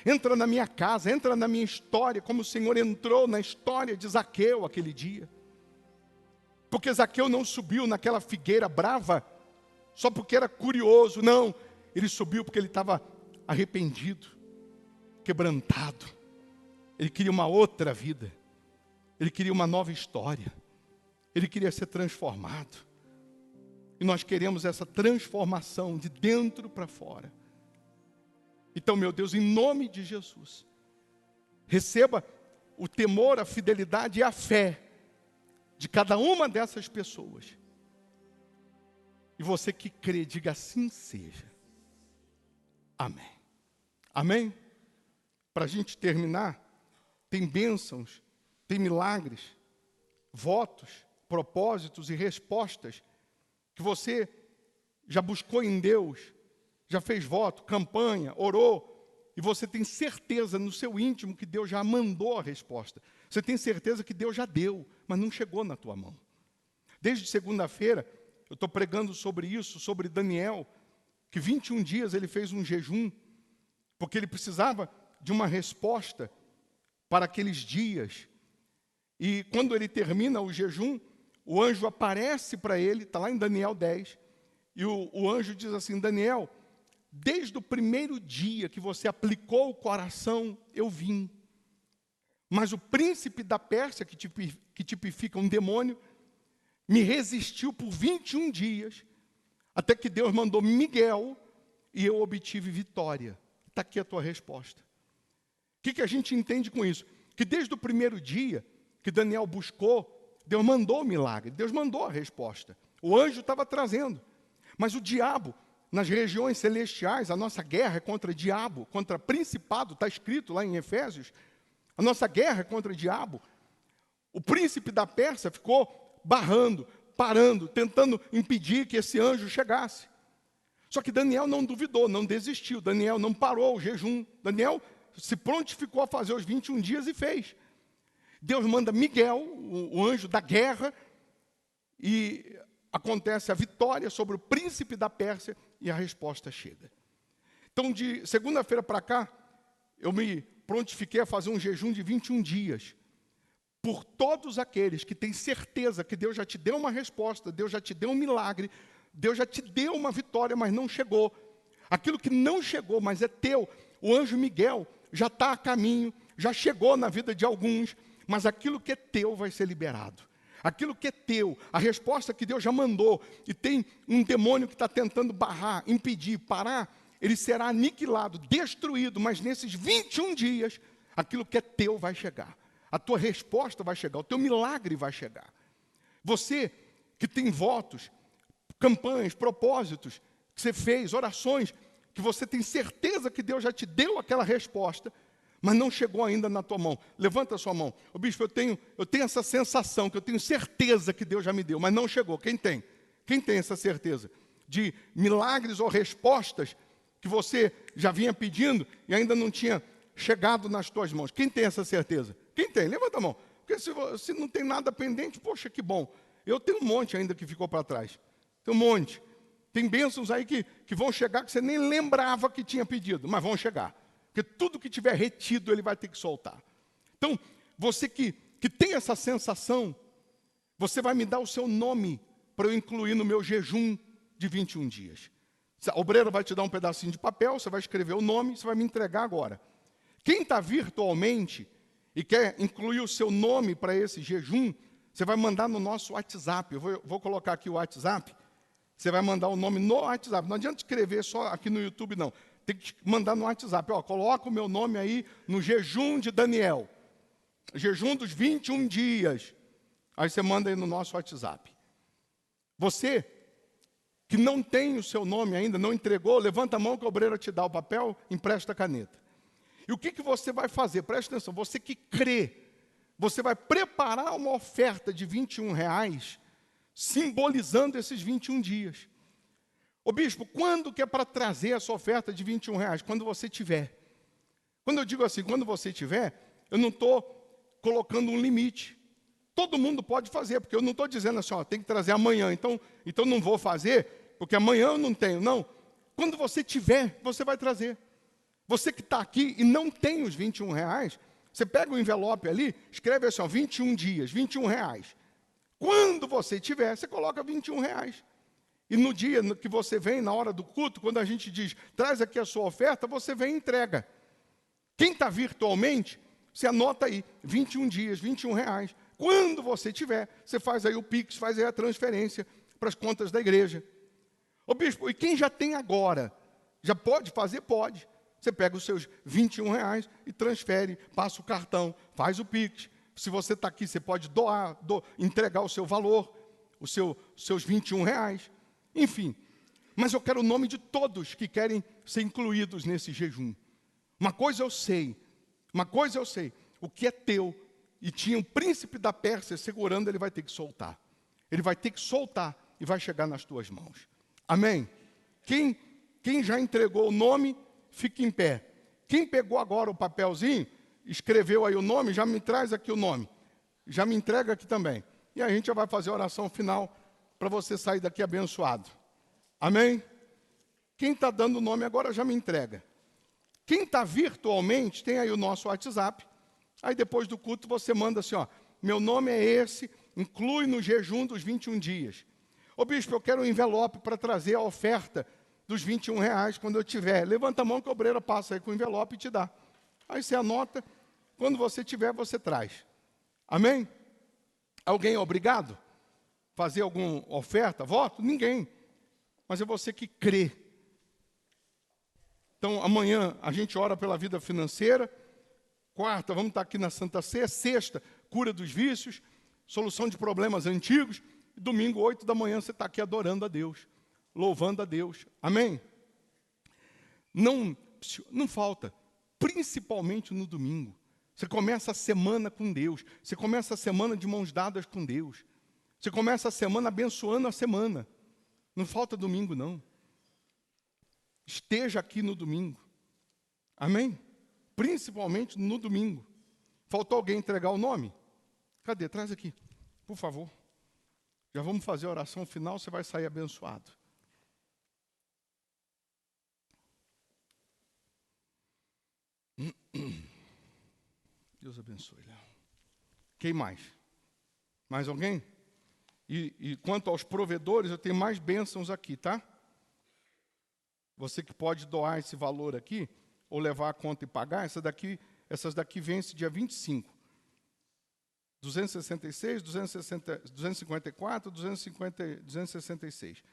Entra na minha casa, entra na minha história como o Senhor entrou na história de Zaqueu aquele dia. Porque Zaqueu não subiu naquela figueira brava só porque era curioso, não. Ele subiu porque ele estava arrependido, quebrantado. Ele queria uma outra vida. Ele queria uma nova história. Ele queria ser transformado. E nós queremos essa transformação de dentro para fora. Então, meu Deus, em nome de Jesus, receba o temor, a fidelidade e a fé de cada uma dessas pessoas. E você que crê, diga: assim seja. Amém. Amém? Para a gente terminar, tem bênçãos, tem milagres, votos, propósitos e respostas que você já buscou em Deus, já fez voto, campanha, orou, e você tem certeza no seu íntimo que Deus já mandou a resposta. Você tem certeza que Deus já deu, mas não chegou na tua mão. Desde segunda-feira, eu estou pregando sobre isso, sobre Daniel, que 21 dias ele fez um jejum, porque ele precisava de uma resposta para aqueles dias. E quando ele termina o jejum, o anjo aparece para ele, está lá em Daniel 10, e o anjo diz assim: Daniel, desde o primeiro dia que você aplicou o coração, eu vim. Mas o príncipe da Pérsia, que tipifica um demônio, me resistiu por 21 dias, até que Deus mandou Miguel, e eu obtive vitória. Está aqui a tua resposta. O que a gente entende com isso? Que desde o primeiro dia que Daniel buscou, Deus mandou o milagre, Deus mandou a resposta. O anjo estava trazendo. Mas o diabo, nas regiões celestiais, a nossa guerra é contra diabo, contra principado, está escrito lá em Efésios. A nossa guerra é contra diabo. O príncipe da Pérsia ficou barrando, parando, tentando impedir que esse anjo chegasse. Só que Daniel não duvidou, não desistiu. Daniel não parou o jejum. Daniel se prontificou a fazer os 21 dias e fez. Deus manda Miguel, o anjo da guerra, e acontece a vitória sobre o príncipe da Pérsia e a resposta chega. Então, de segunda-feira para cá, eu me prontifiquei a fazer um jejum de 21 dias. Por todos aqueles que têm certeza que Deus já te deu uma resposta, Deus já te deu um milagre, Deus já te deu uma vitória, mas não chegou. Aquilo que não chegou, mas é teu, o anjo Miguel já está a caminho, já chegou na vida de alguns, mas aquilo que é teu vai ser liberado. Aquilo que é teu, a resposta que Deus já mandou, e tem um demônio que está tentando barrar, impedir, parar, ele será aniquilado, destruído, mas nesses 21 dias, aquilo que é teu vai chegar. A tua resposta vai chegar, o teu milagre vai chegar. Você que tem votos, campanhas, propósitos, que você fez, orações, que você tem certeza que Deus já te deu aquela resposta, mas não chegou ainda na tua mão. Levanta a sua mão. Ô bispo, eu tenho essa sensação, que eu tenho certeza que Deus já me deu, mas não chegou. Quem tem? Quem tem essa certeza? De milagres ou respostas que você já vinha pedindo e ainda não tinha chegado nas tuas mãos. Quem tem essa certeza? Quem tem? Levanta a mão. Porque se não tem nada pendente, poxa, que bom. Eu tenho um monte ainda que ficou para trás. Tem um monte. Tem bênçãos aí que vão chegar que você nem lembrava que tinha pedido, mas vão chegar. Porque tudo que tiver retido, ele vai ter que soltar. Então, você que tem essa sensação, você vai me dar o seu nome para eu incluir no meu jejum de 21 dias. A obreira vai te dar um pedacinho de papel, você vai escrever o nome, você vai me entregar agora. Quem está virtualmente e quer incluir o seu nome para esse jejum, você vai mandar no nosso WhatsApp. Eu vou colocar aqui o WhatsApp. Você vai mandar o nome no WhatsApp. Não adianta escrever só aqui no YouTube, não. Tem que mandar no WhatsApp. Coloca o meu nome aí no jejum de Daniel. Jejum dos 21 dias. Aí você manda aí no nosso WhatsApp. Você que não tem o seu nome ainda, não entregou, levanta a mão que a obreira te dá o papel, empresta a caneta. E o que você vai fazer? Presta atenção, você que crê, você vai preparar uma oferta de R$21, simbolizando esses 21 dias. Ô bispo, quando que é para trazer essa oferta de R$21? Quando você tiver. Quando eu digo assim, quando você tiver, eu não estou colocando um limite. Todo mundo pode fazer, porque eu não estou dizendo assim, tem que trazer amanhã, então não vou fazer, porque amanhã eu não tenho. Não. Quando você tiver, você vai trazer. Você que está aqui e não tem os R$21, você pega o envelope ali, escreve assim, 21 dias, R$21. Quando você tiver, você coloca R$21. E no dia que você vem, na hora do culto, quando a gente diz, traz aqui a sua oferta, você vem e entrega. Quem está virtualmente, você anota aí, 21 dias, R$21. Quando você tiver, você faz aí o Pix, faz aí a transferência para as contas da igreja. Ô bispo, e quem já tem agora, já pode fazer? Pode. Você pega os seus R$21 e transfere, passa o cartão, faz o Pix. Se você está aqui, você pode doar, entregar o seu valor, os seus R$21. Enfim, mas eu quero o nome de todos que querem ser incluídos nesse jejum. Uma coisa eu sei, o que é teu, e tinha um príncipe da Pérsia segurando, ele vai ter que soltar. Ele vai ter que soltar e vai chegar nas tuas mãos. Amém? Quem já entregou o nome, fique em pé. Quem pegou agora o papelzinho, escreveu aí o nome, já me traz aqui o nome. Já me entrega aqui também. E a gente já vai fazer a oração final para você sair daqui abençoado. Amém? Quem está dando o nome agora já me entrega. Quem está virtualmente, tem aí o nosso WhatsApp. Aí depois do culto você manda assim, ó, meu nome é esse, inclui no jejum dos 21 dias. Ô bispo, eu quero um envelope para trazer a oferta dos R$ 21 quando eu tiver. Levanta a mão que a obreira passa aí com o envelope e te dá. Aí você anota, quando você tiver, você traz. Amém? Alguém é obrigado? Fazer alguma oferta, voto? Ninguém. Mas é você que crê. Então, amanhã a gente ora pela vida financeira. Quarta, vamos estar aqui na Santa Ceia. Sexta, cura dos vícios, solução de problemas antigos. E domingo, 8 da manhã, você está aqui adorando a Deus, louvando a Deus. Amém? Não falta, principalmente no domingo. Você começa a semana com Deus. Você começa a semana de mãos dadas com Deus. Você começa a semana abençoando a semana. Não falta domingo, não. Esteja aqui no domingo. Amém? Principalmente no domingo. Faltou alguém entregar o nome? Cadê? Traz aqui, por favor. Já vamos fazer a oração final, você vai sair abençoado. Deus abençoe, Léo. Quem mais? Mais alguém? E quanto aos provedores, eu tenho mais bênçãos aqui, tá? Você que pode doar esse valor aqui, ou levar a conta e pagar, essas daqui vence dia 25. 266, 254, 266.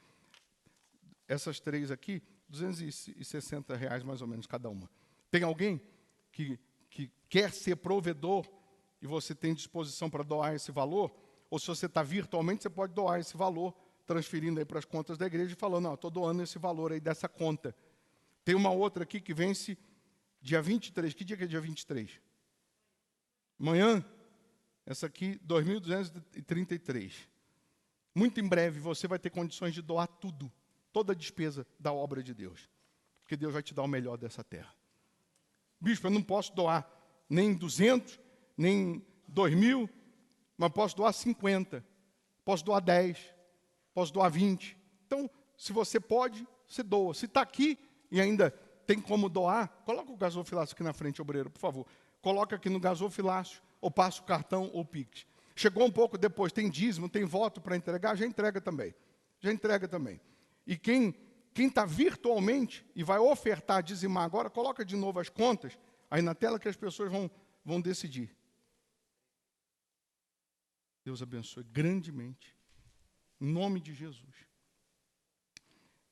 Essas três aqui, R$ 260 mais ou menos cada uma. Tem alguém que quer ser provedor e você tem disposição para doar esse valor? Ou se você está virtualmente, você pode doar esse valor, transferindo aí para as contas da igreja e falando, não, estou doando esse valor aí dessa conta. Tem uma outra aqui que vence dia 23. Que dia que é dia 23? Amanhã? Essa aqui, 2.233. Muito em breve você vai ter condições de doar tudo, toda a despesa da obra de Deus. Porque Deus vai te dar o melhor dessa terra. Bispo, eu não posso doar nem 200, nem 2.000, mas posso doar 50, posso doar 10, posso doar 20. Então, se você pode, você doa. Se está aqui e ainda tem como doar, coloca o gasofilácio aqui na frente, obreiro, por favor. Coloca aqui no gasofilácio, ou passa o cartão ou o Pix. Chegou um pouco depois, tem dízimo, tem voto para entregar, já entrega também. Já entrega também. E quem está virtualmente e vai ofertar, dizimar agora, coloca de novo as contas aí na tela que as pessoas vão decidir. Deus abençoe grandemente. Em nome de Jesus.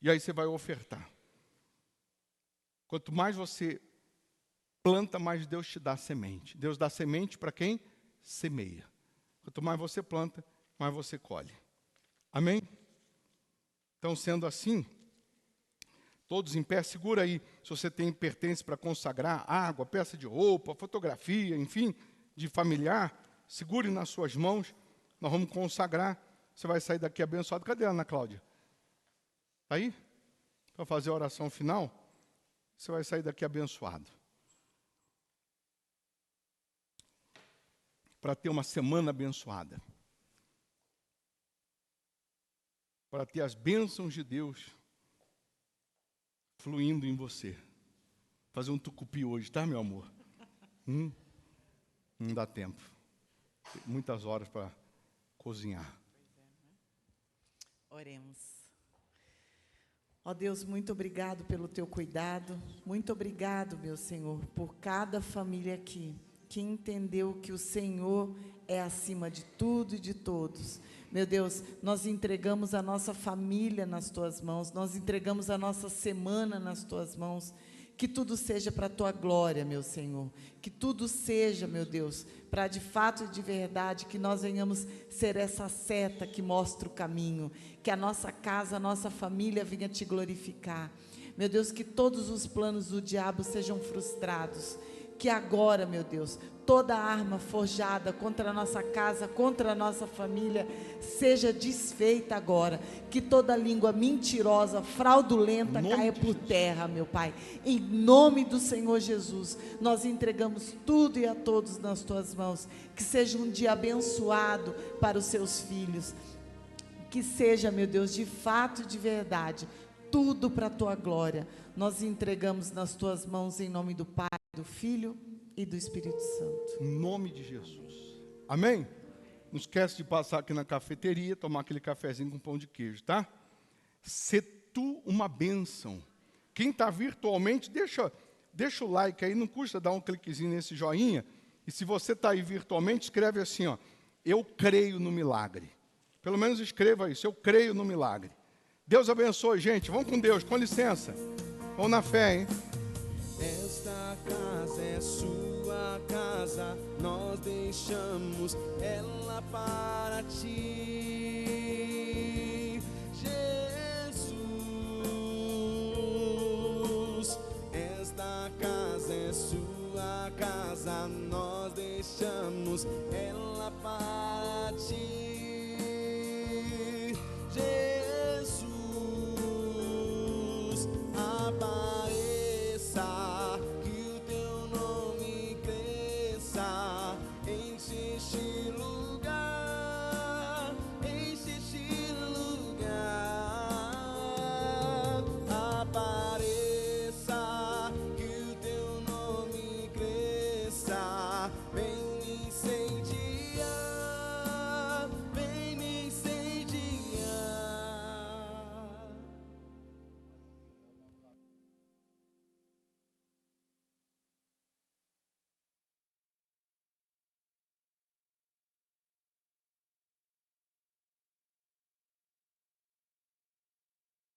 E aí você vai ofertar. Quanto mais você planta, mais Deus te dá semente. Deus dá semente para quem semeia. Quanto mais você planta, mais você colhe. Amém? Então, sendo assim, todos em pé, segura aí, se você tem pertence para consagrar, água, peça de roupa, fotografia, enfim, de familiar, segure nas suas mãos, nós vamos consagrar, você vai sair daqui abençoado. Cadê a Ana Cláudia? Está aí? Para fazer a oração final, você vai sair daqui abençoado. Para ter uma semana abençoada. Para ter as bênçãos de Deus fluindo em você. Fazer um tucupi hoje, tá, meu amor? Não dá tempo. Tem muitas horas para cozinhar. Oremos. Ó Deus, muito obrigado pelo teu cuidado. Muito obrigado, meu Senhor, por cada família aqui que entendeu que o Senhor é acima de tudo e de todos. Meu Deus, nós entregamos a nossa família nas tuas mãos, nós entregamos a nossa semana nas tuas mãos. Que tudo seja para a tua glória, meu Senhor. Que tudo seja, meu Deus, para de fato e de verdade que nós venhamos ser essa seta que mostra o caminho. Que a nossa casa, a nossa família venha te glorificar. Meu Deus, que todos os planos do diabo sejam frustrados. Que agora, meu Deus, toda arma forjada contra a nossa casa, contra a nossa família, seja desfeita agora. Que toda língua mentirosa, fraudulenta caia por terra, meu Pai. Em nome do Senhor Jesus, nós entregamos tudo e a todos nas tuas mãos. Que seja um dia abençoado para os seus filhos. Que seja, meu Deus, de fato e de verdade, tudo para a tua glória. Nós entregamos nas tuas mãos em nome do Pai, do Filho e do Espírito Santo. Em nome de Jesus. Amém? Não esquece de passar aqui na cafeteria, tomar aquele cafezinho com pão de queijo, tá? Ser tu uma bênção. Quem está virtualmente, deixa o like aí, não custa dar um cliquezinho nesse joinha. E se você está aí virtualmente, escreve assim, ó, eu creio no milagre. Pelo menos escreva isso, eu creio no milagre. Deus abençoe, gente. Vamos com Deus, com licença. Vamos na fé, hein? Esta casa é sua casa, nós deixamos ela para ti.